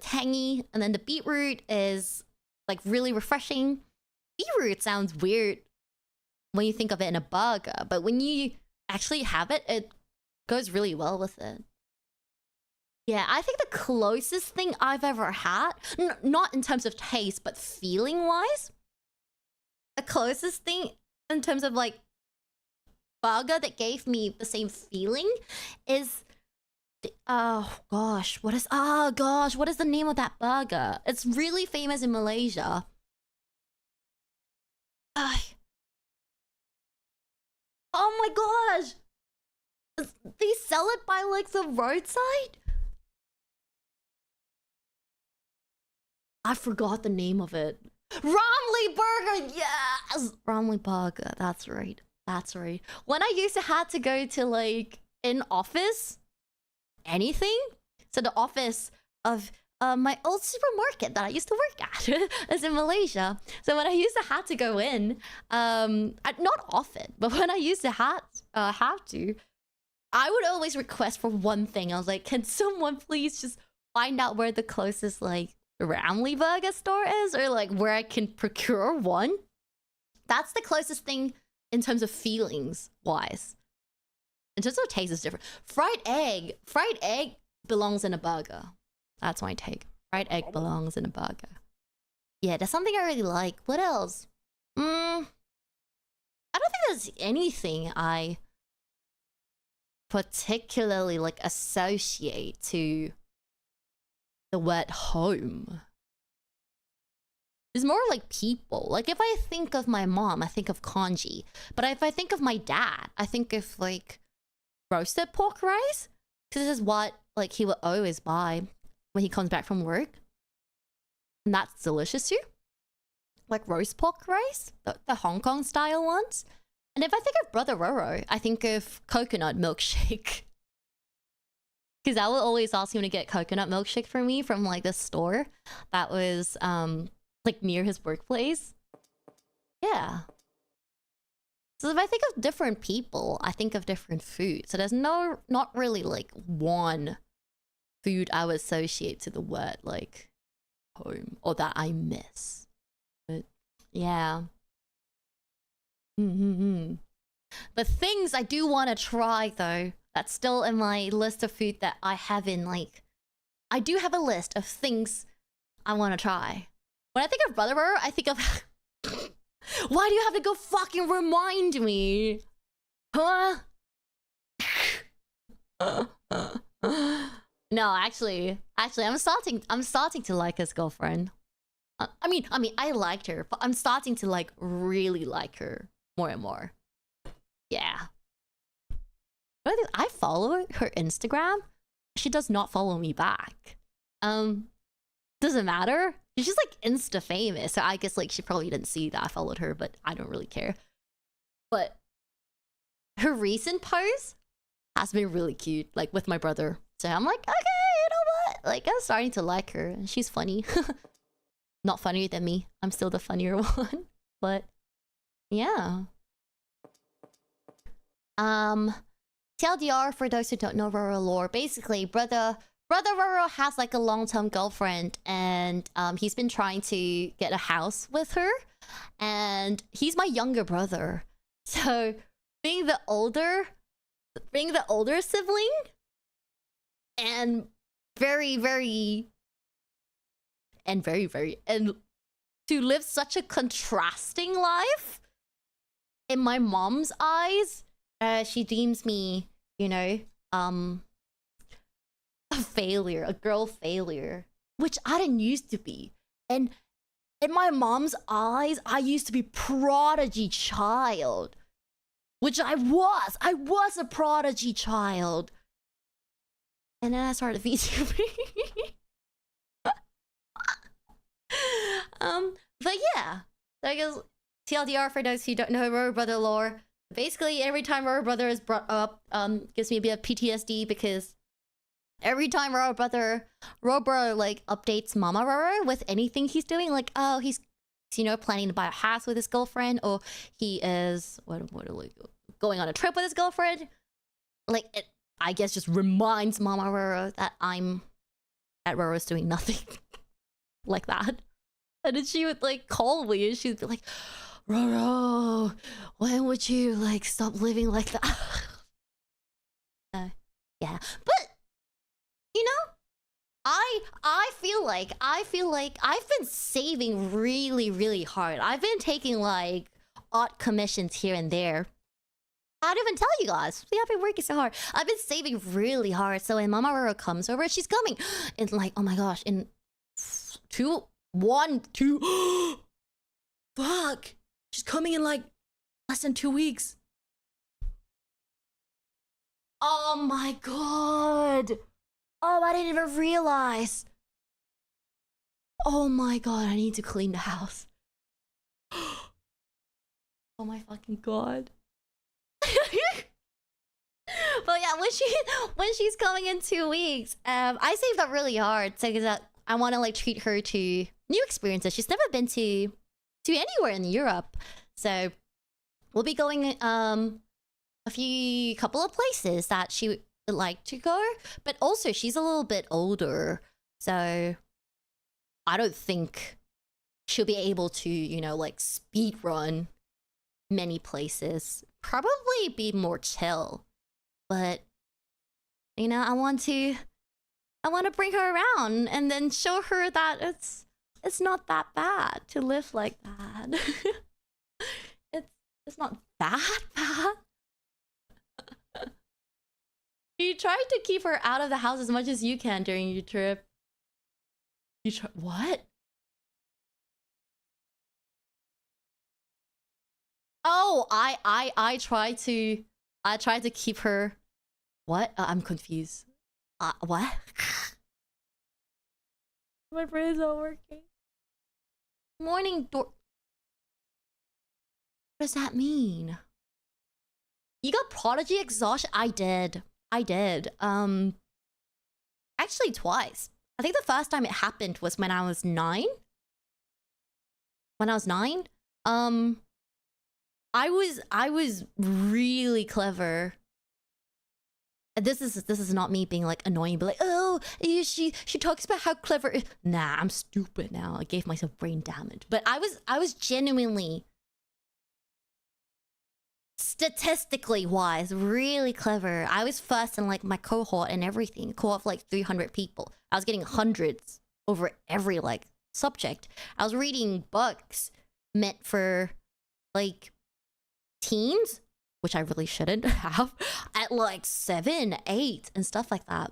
tangy, and then the beetroot is like really refreshing. Beetroot sounds weird when you think of it in a burger, but when you actually have it, it goes really well with it. Yeah, I think the closest thing I've ever had, not in terms of taste, but feeling-wise, the closest thing in terms of, like, burger that gave me the same feeling is... oh gosh, what is the name of that burger? It's really famous in Malaysia. Oh my gosh! They sell it by, like, the roadside? I forgot the name of it. Ramly Burger! Yes! Ramly Burger, that's right. That's right. When I used to have to go to, like, in office... anything, so the office of my old supermarket that I used to work at is in Malaysia. So when I used to have to go in, not often, but when I used to have to, I would always request for one thing. I was like, can someone please just find out where the closest, like, Ramly Burger store is, or like where I can procure one That's the closest thing in terms of feelings wise. In terms of taste is different. Fried egg belongs in a burger. That's my take. Fried egg belongs in a burger. Yeah, that's something I really like. What else? I don't think there's anything I particularly like associate to the word home. It's more like people. Like if I think of my mom, I think of kanji. But if I think of my dad, I think of like roasted pork rice. Because this is what like he would always buy when he comes back from work. And that's delicious too. Like roast pork rice, the Hong Kong style ones. And if I think of Brother Roro, I think of coconut milkshake. Because I would always ask him to get coconut milkshake for me from like the store that was like near his workplace. Yeah. So if I think of different people, I think of different food. So there's not really like one food I would associate to the word like home or that I miss. But yeah. But things I do want to try though, that's still in my list of food that I haven't like. I do have a list of things I want to try. When I think of Brother Roro, I think of why do you have to go fucking remind me? Huh? No, actually, I'm starting to like his girlfriend. I mean, I liked her, but I'm starting to like really like her more and more. Yeah. I follow her Instagram. She does not follow me back. Doesn't matter. She's just like Insta famous, so I guess like she probably didn't see that I followed her, but I don't really care. But her recent post has been really cute, like with my brother. So I'm like, okay, you know what? Like I'm starting to like her, and she's funny. Not funnier than me. I'm still the funnier one. But yeah. TLDR for those who don't know Roro lore. Basically, brother Roro has like a long-term girlfriend, and he's been trying to get a house with her, and he's my younger brother. So being the older sibling, and to live such a contrasting life in my mom's eyes, she deems me, you know, a failure, a girl failure, which I didn't used to be. And in my mom's eyes, I used to be prodigy child, which I was a prodigy child. And then I started VTubing. But yeah, I guess TLDR for those who don't know Roro Brother lore. Basically, every time Roro Brother is brought up, gives me a bit of PTSD, because every time Roro Brother like updates Mama Roro with anything he's doing, like oh he's you know planning to buy a house with his girlfriend, or he is going on a trip with his girlfriend, like it, I guess just reminds Mama Roro that Roro's doing nothing like that. And then she would like call me and she'd be like, Roro, when would you like stop living like that? Yeah, but you know, I feel like I've been saving really hard. I've been taking like odd commissions here and there. I don't even tell you guys. I've been working so hard. I've been saving really hard. So when Mama Roro comes over, she's coming in like, oh my gosh, in 2 fuck, she's coming in like less than 2 weeks. Oh my god. Oh, I didn't even realize. Oh my god, I need to clean the house. Oh my fucking god. But yeah, when she's coming in 2 weeks, I saved up really hard, so because I want to like treat her to new experiences. She's never been to anywhere in Europe, so we'll be going couple of places that she would like to go. But also she's a little bit older, so I don't think she'll be able to, you know, like speed run many places. Probably be more chill. But, you know, I want to bring her around and then show her that it's not that bad to live like that. it's not that bad. You try to keep her out of the house as much as you can during your trip. You try what? Oh, I try to keep her. What? I'm confused. What? My brain's not working. Morning door. What does that mean? You got prodigy exhaustion? I did. Actually twice. I think the first time it happened was when I was 9. When I was 9, I was really clever. This is not me being like annoying, but like, oh, she talks about how clever. Nah, I'm stupid now. I gave myself brain damage. But I was genuinely, statistically wise, really clever. I was first in like my cohort and everything. Cohort of like 300 people. I was getting hundreds over every like subject. I was reading books meant for like teens, which I really shouldn't have, at like 7, 8 and stuff like that.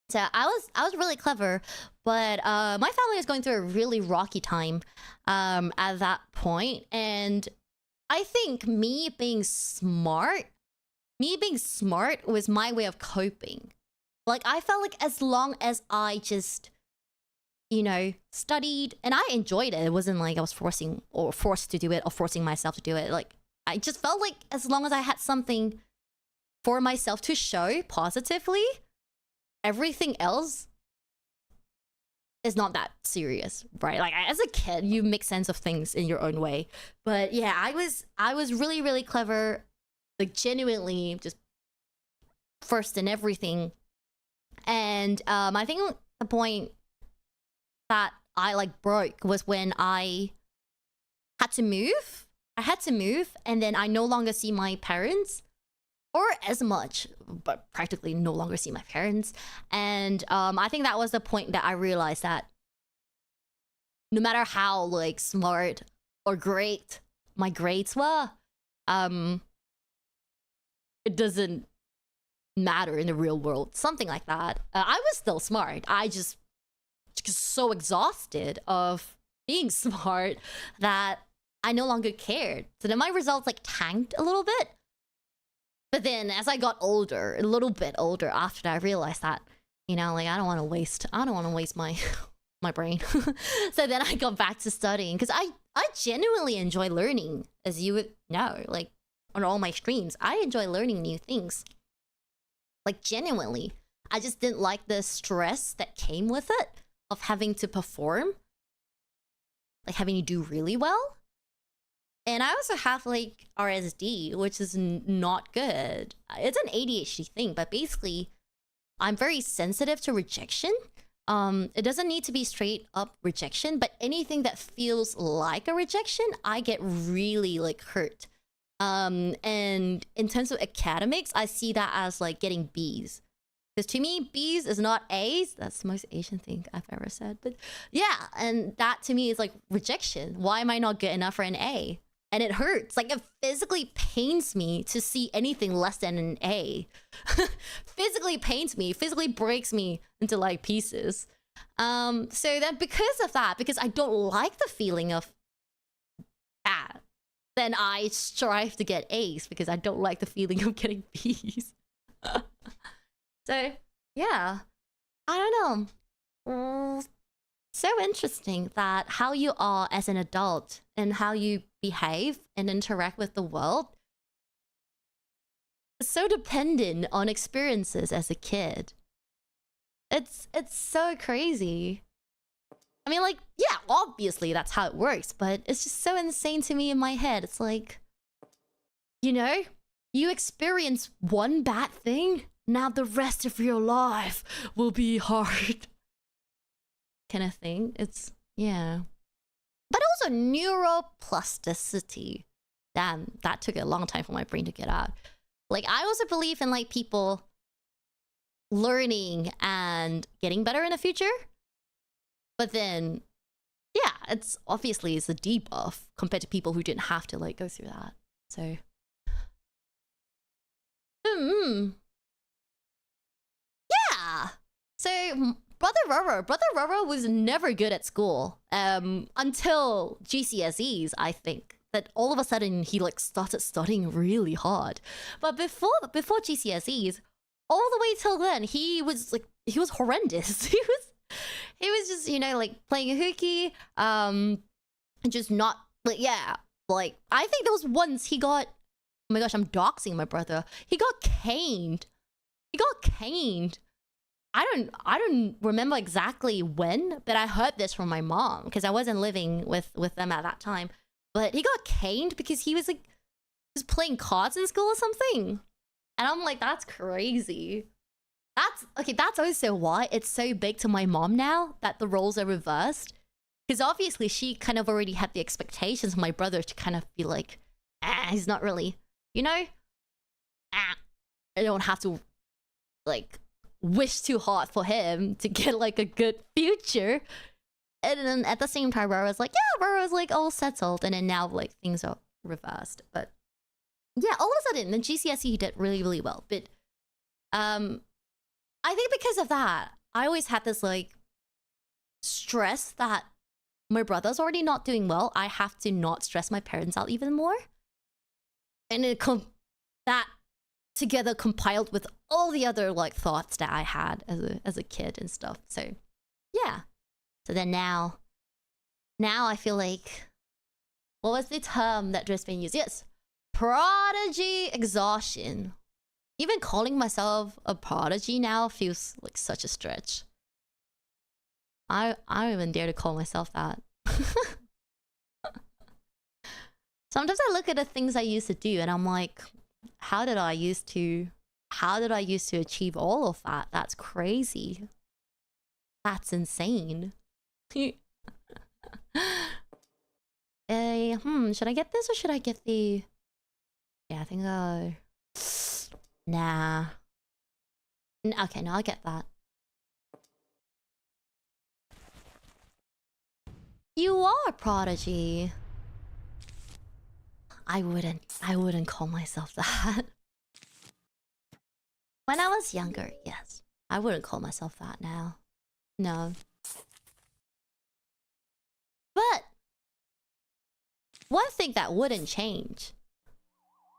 So I was really clever, but my family was going through a really rocky time at that point, and I think me being smart was my way of coping. Like, I felt like as long as I just, you know, studied, and I enjoyed it. It wasn't like I was forced to do it or forcing myself to do it. Like, I just felt like as long as I had something for myself to show positively, everything else is not that serious, right? Like, as a kid, you make sense of things in your own way. But yeah, I was really, really clever, like genuinely just first in everything. And I think the point that I like broke was when I had to move. And then I no longer see my parents, or as much, but practically no longer see my parents. And I think that was the point that I realized that no matter how like smart or great my grades were, it doesn't matter in the real world. Something like that. I was still smart. I just so exhausted of being smart that I no longer cared. So then my results like tanked a little bit. But then as I got older, a little bit older after that, I realized that, you know, like I don't want to waste my my brain. So then I got back to studying because I genuinely enjoy learning, as you would know, like on all my streams. I enjoy learning new things. Like genuinely. I just didn't like the stress that came with it of having to perform. Like having to do really well. And I also have like RSD, which is not good. It's an ADHD thing, but basically I'm very sensitive to rejection. It doesn't need to be straight up rejection, but anything that feels like a rejection, I get really like hurt. And in terms of academics, I see that as like getting B's. Because to me, B's is not A's. That's the most Asian thing I've ever said. But yeah, and that to me is like rejection. Why am I not good enough for an A? And it hurts. Like, it physically pains me to see anything less than an A. Physically pains me. Physically breaks me into, like, pieces. So then because of that, because I don't like the feeling of that, then I strive to get A's because I don't like the feeling of getting B's. So, yeah. I don't know. So interesting that how you are as an adult and how you behave and interact with the world is so dependent on experiences as a kid. It's so crazy. I mean, like, yeah, obviously that's how it works, but it's just so insane to me in my head. It's like, you know, you experience one bad thing, now the rest of your life will be hard. Kind of thing. It's, yeah. But also neuroplasticity damn, that took a long time for my brain to get out. Like, I also believe in, like, people learning and getting better in the future. But then, yeah, it's obviously it's a debuff compared to people who didn't have to, like, go through that. So... yeah! So, Brother Roro was never good at school. Until GCSEs, I think. That all of a sudden, he, like, started studying really hard. But before GCSEs, all the way till then, he was horrendous. He was just, you know, like, playing a hooky, just not, like, yeah. Like, I think there was once he got... oh my gosh, I'm doxing my brother. He got caned. I don't remember exactly when, but I heard this from my mom because I wasn't living with them at that time. But he got caned because he was, like, he was playing cards in school or something. And I'm like, that's crazy. That's also why it's so big to my mom now that the roles are reversed. Because obviously she kind of already had the expectations of my brother to kind of be like, he's not really, you know? I don't have to, like, wish too hard for him to get, like, a good future. And then at the same time, Roro's like, yeah, Roro's, like, all settled. And then now, like, things are reversed. But yeah, all of a sudden, the GCSE he did really, really well. But I think because of that, I always had this, like, stress that my brother's already not doing well. I have to not stress my parents out even more. And that together compiled with all the other, like, thoughts that I had as a kid and stuff. So yeah. So then now I feel like, what was the term that just been used? Yes, prodigy exhaustion. Even calling myself a prodigy now feels like such a stretch. I don't even dare to call myself that. Sometimes I look at the things I used to do and I'm like, how did I used to achieve all of that? That's crazy. That's insane. Should I get this or should I get the... yeah, I think nah. Okay, no, I'll get that. You are a prodigy. I wouldn't call myself that. When I was younger, yes. I wouldn't call myself that now. No. But one thing that wouldn't change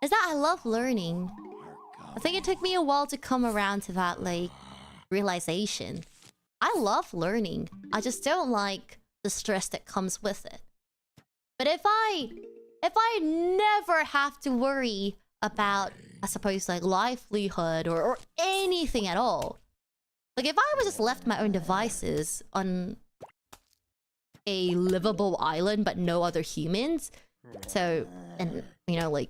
is that I love learning. I think it took me a while to come around to that, like, realization. I love learning. I just don't like the stress that comes with it. But if I never have to worry about, I suppose, like, livelihood or anything at all. Like, if I was just left my own devices on a livable island but no other humans, so, and, you know, like,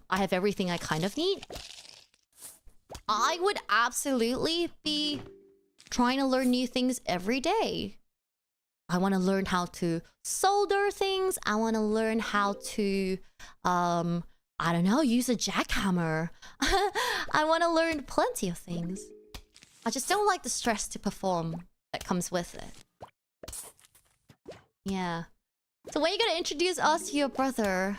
I have everything I kind of need, I would absolutely be trying to learn new things every day. I want to learn how to solder things. I want to learn how to, I don't know, use a jackhammer. I want to learn plenty of things. I just don't like the stress to perform that comes with it. Yeah. So when are you gonna introduce us to your brother?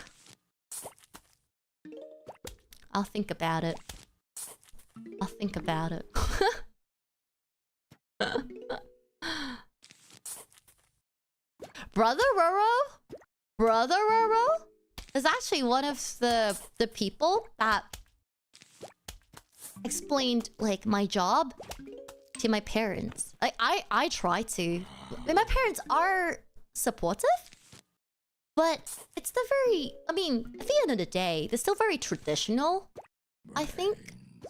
I'll think about it. I'll think about it. Brother Roro is actually one of the people that explained, like, my job to my parents. Like, I try to. Like, my parents are supportive, but it's the very... I mean, at the end of the day, they're still very traditional, I think.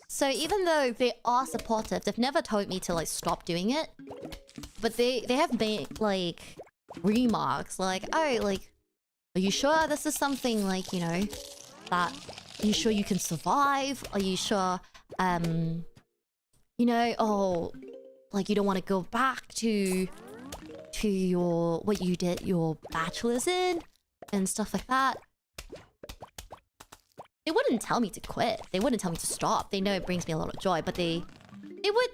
So even though they are supportive, they've never told me to, like, stop doing it. But they have made, like, remarks like, oh, like, are you sure this is something, like, you know, that... Are you sure you can survive? Are you sure, you know, oh, like, you don't want to go back to your... what you did your bachelor's in? And stuff like that. they wouldn't tell me to quit. They wouldn't tell me to stop. They know it brings me a lot of joy, but they would...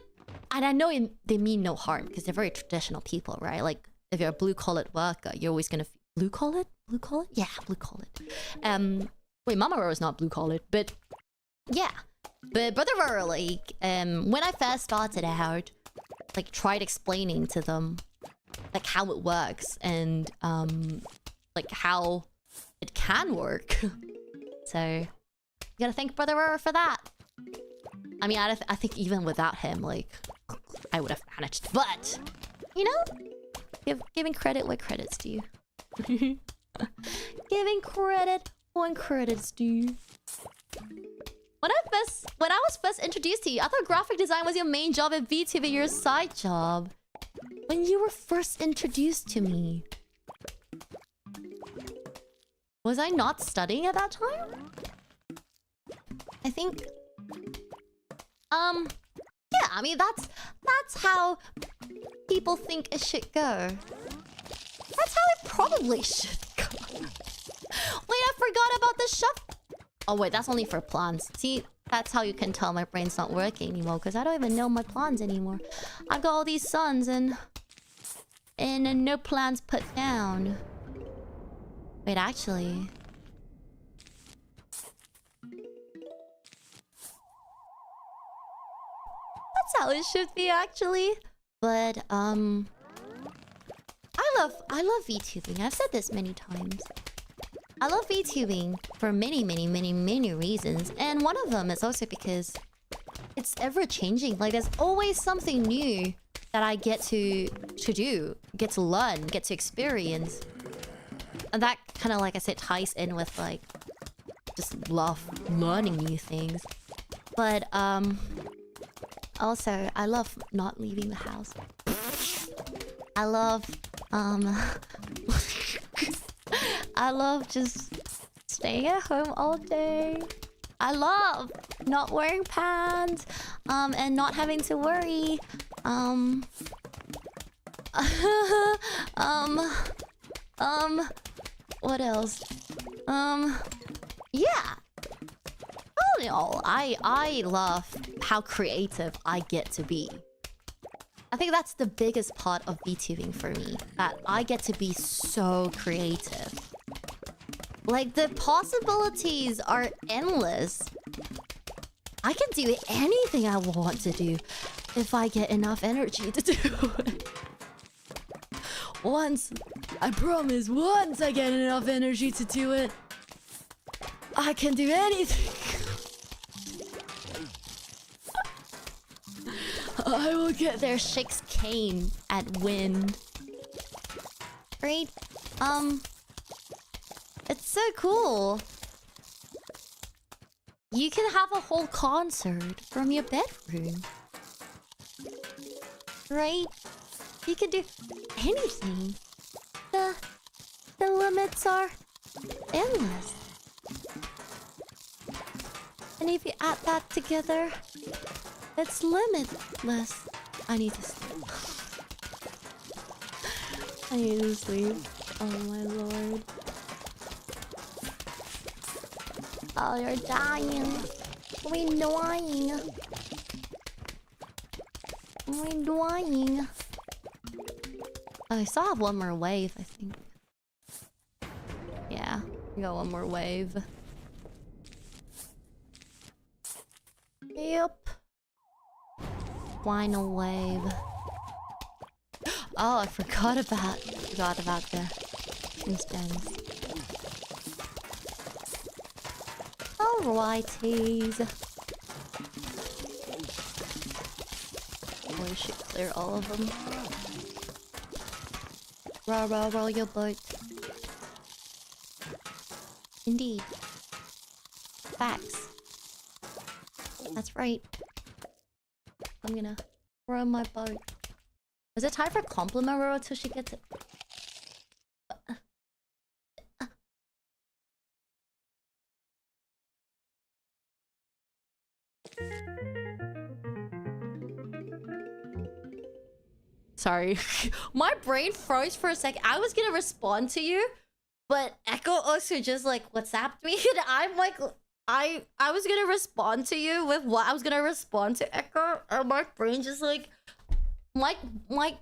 And I know they mean no harm because they're very traditional people, right? Like, if you're a blue-collared worker, you're always gonna... Blue-collared? Blue-collared? Yeah, blue-collared. Wait, Mama Roro is not blue-collared, but... Yeah. But Brother Roro, like, when I first started out, like, tried explaining to them, like, how it works and, like, how it can work. So, you gotta thank Brother Roro for that. I mean, I think even without him, like, I would have managed. But, you know, giving credit where credit's due. Giving credit when credit's due. When I was first introduced to you, I thought graphic design was your main job at VTuber, your side job. When you were first introduced to me. Was I not studying at that time? I think... Yeah, I mean, that's how people think it should go. That's how it probably should go. Wait, I forgot about the shuffle. Oh, wait, that's only for plans. See, that's how you can tell my brain's not working anymore, because I don't even know my plans anymore. I've got all these suns and no plans put down. Wait, actually... That's how it should be, actually. But, I love VTubing. I've said this many times. I love VTubing for many reasons. And one of them is also because it's ever-changing. Like, there's always something new that I get to do, get to learn, get to experience. And that kind of, like I said, ties in with, like, just love learning new things. But, also, I love not leaving the house. I love, I love just staying at home all day. I love not wearing pants, and not having to worry. What else? Yeah. All in all, I love how creative I get to be. I think that's the biggest part of VTubing for me. That I get to be so creative. Like, the possibilities are endless. I can do anything I want to do if I get enough energy to do it. I promise, once I get enough energy to do it, I can do anything. I will get there 𝘬𝘼𝘺𝘆𝘆𝘺 at wind. Right? It's so cool. You can have a whole concert from your bedroom. Right? You can do anything. The limits are endless. And if you add that together, it's limitless. I need to sleep. I need to sleep. Oh my lord. Oh, you're dying. We're dying. We're dying. Oh, I still have one more wave, I think. Yeah, we got one more wave. Yep. Final wave. Oh, I forgot about the tombstones. Alrighties. We should clear all of them. Row your boat. Indeed. Facts. That's right. I'm gonna row my boat. Is it time for compliment Roro till she gets it? Sorry. My brain froze for a second. I was gonna respond to you, but Echo also just like WhatsApped me and I was gonna respond to you with what I was gonna respond to Echo, and my brain just like my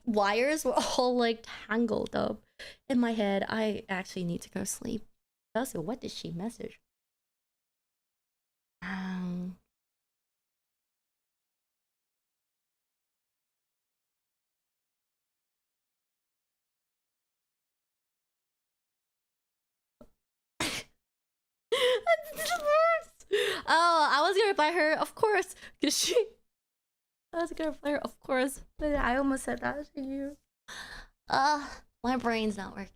wires were all like tangled up in my head. I actually need to go sleep. Also, what did she message? That's the worst. Oh, I was gonna reply her, of course, because she. I was gonna reply her, of course, but I almost said that to you. My brain's not working.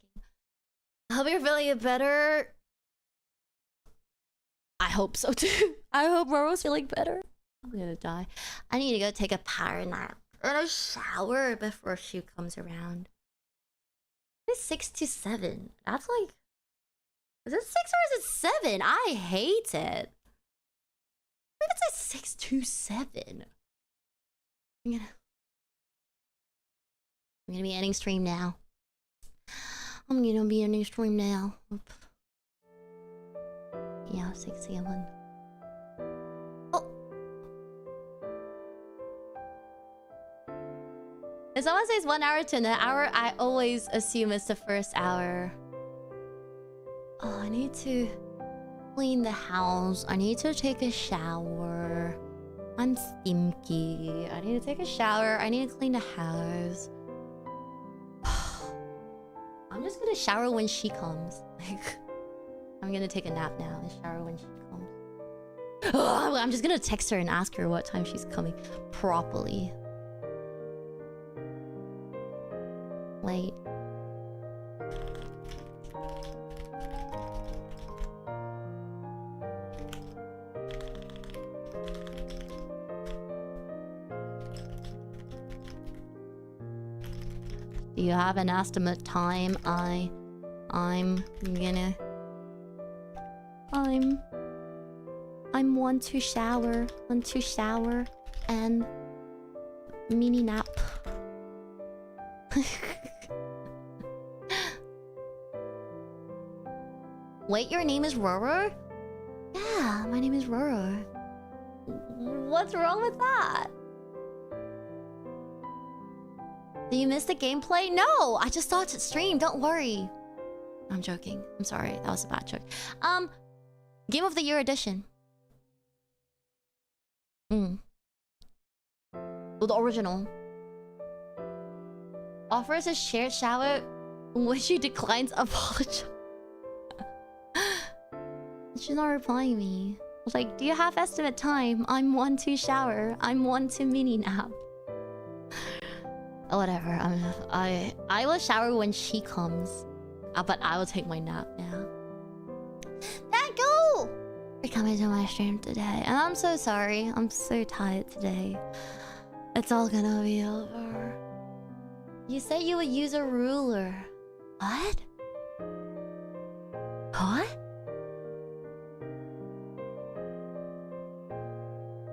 I hope you're feeling better. I hope so too. I hope Roro's feeling better. I'm gonna die. I need to go take a power nap and a shower before she comes around. It's 6 to 7. That's like. Is it 6 or is it 7? I hate it. I think it's like 6 to 7. I'm gonna be ending stream now. I'm gonna be ending stream now. Oop. Yeah, 6 7. Oh! If someone says 1 hour to an hour, I always assume it's the first hour. Oh, I need to clean the house. I need to take a shower. I'm stinky. I need to take a shower. I need to clean the house. I'm just gonna shower when she comes. Like, I'm gonna take a nap now and shower when she comes. Oh, I'm just gonna text her and ask her what time she's coming properly. Wait. Do you have an estimate time? I'm want to shower and mini nap. Wait, your name is Roro? Yeah, my name is Roro. What's wrong with that? Did you miss the gameplay? No, I just thought to stream. Don't worry. I'm joking. I'm sorry. That was a bad joke. Game of the Year edition. Well, the original. Offers a shared shower when she declines apologize. She's not replying me. I was like, do you have estimate time? I'm one to shower. I'm one to mini nap. Whatever. I will shower when she comes. But I will take my nap now. Thank you for coming to my stream today. And I'm so sorry. I'm so tired today. It's all gonna be over. You said you would use a ruler. What? What?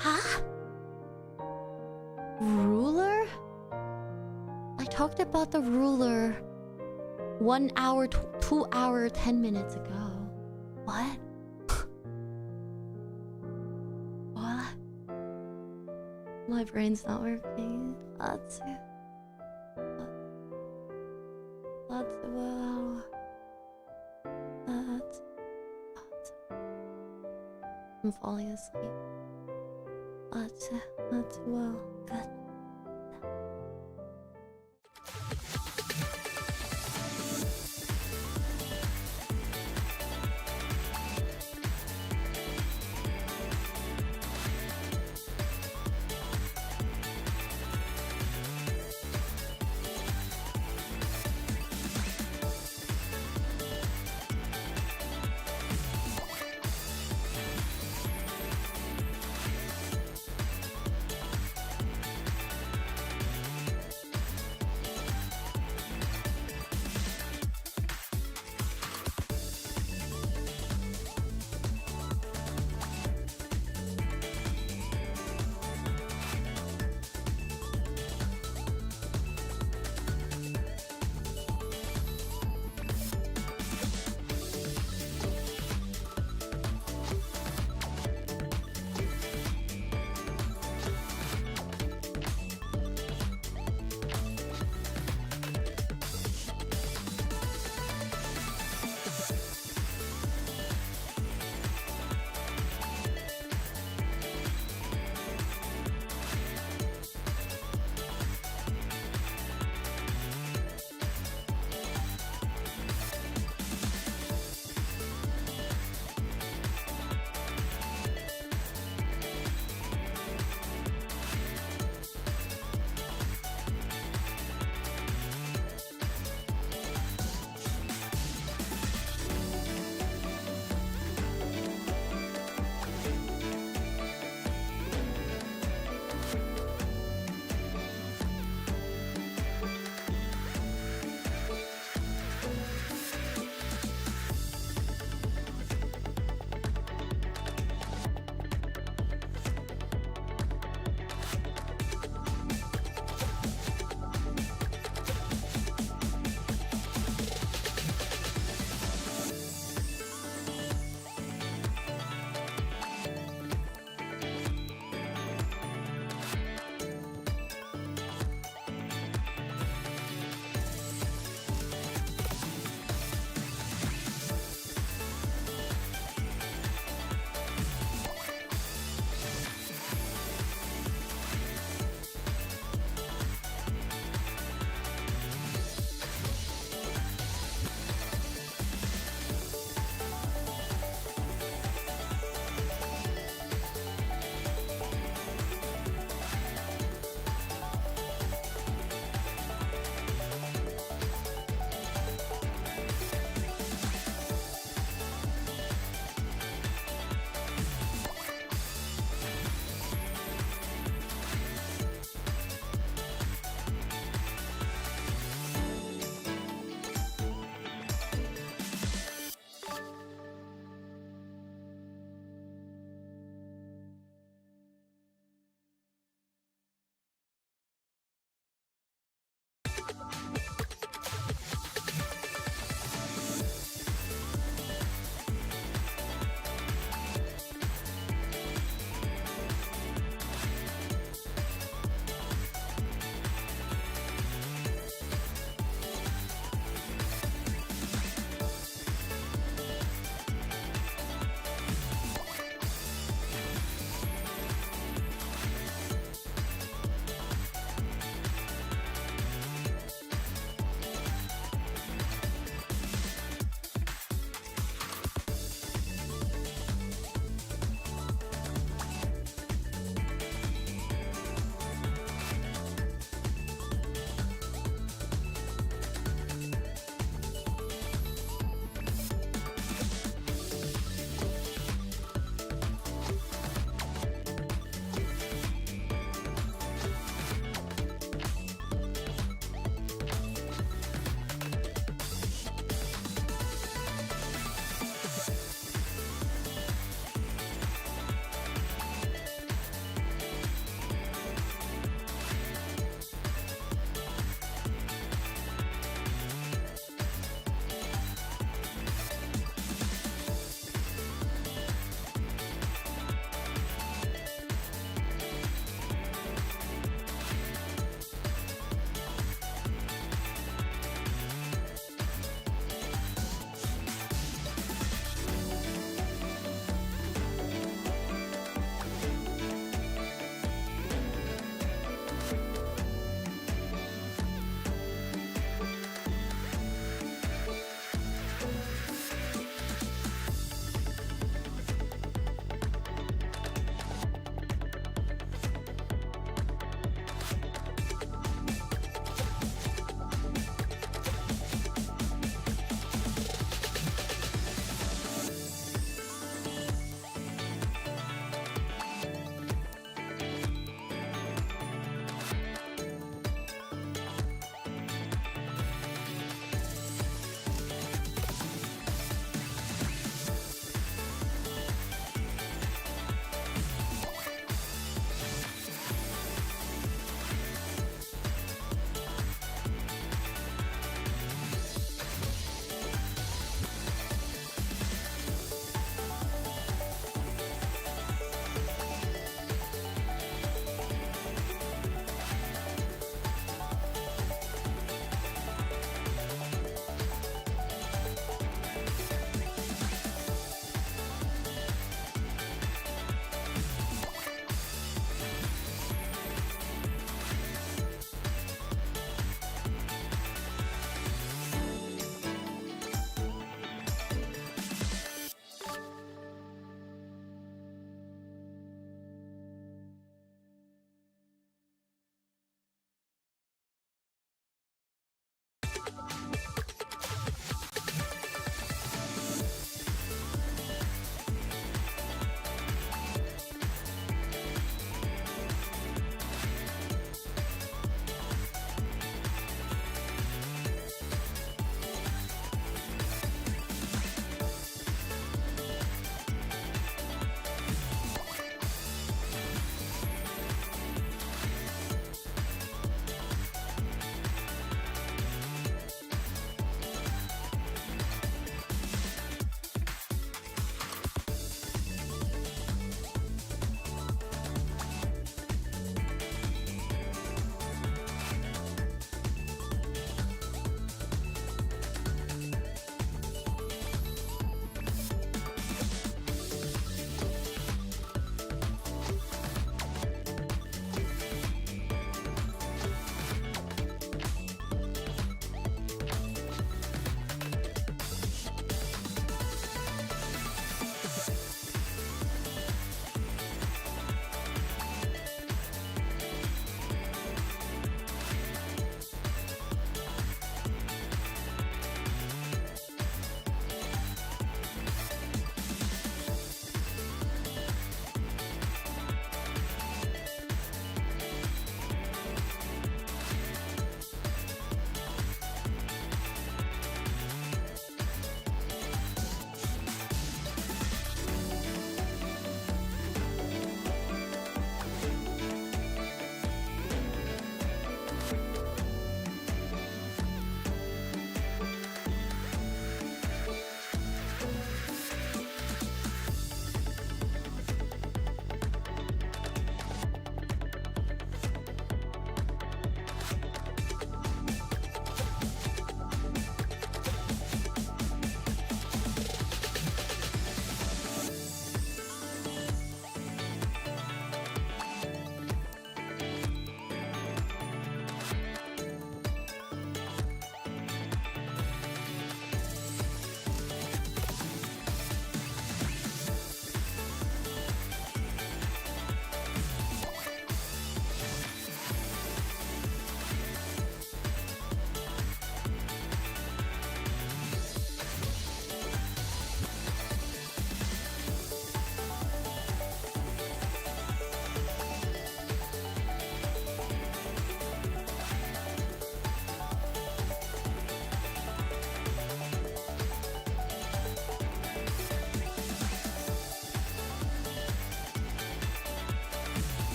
Huh? Ruler? I talked about the ruler 1 hour, 2 hour, 10 minutes ago. What? What? My brain's not working. That's well. I'm falling asleep. That's well. Good.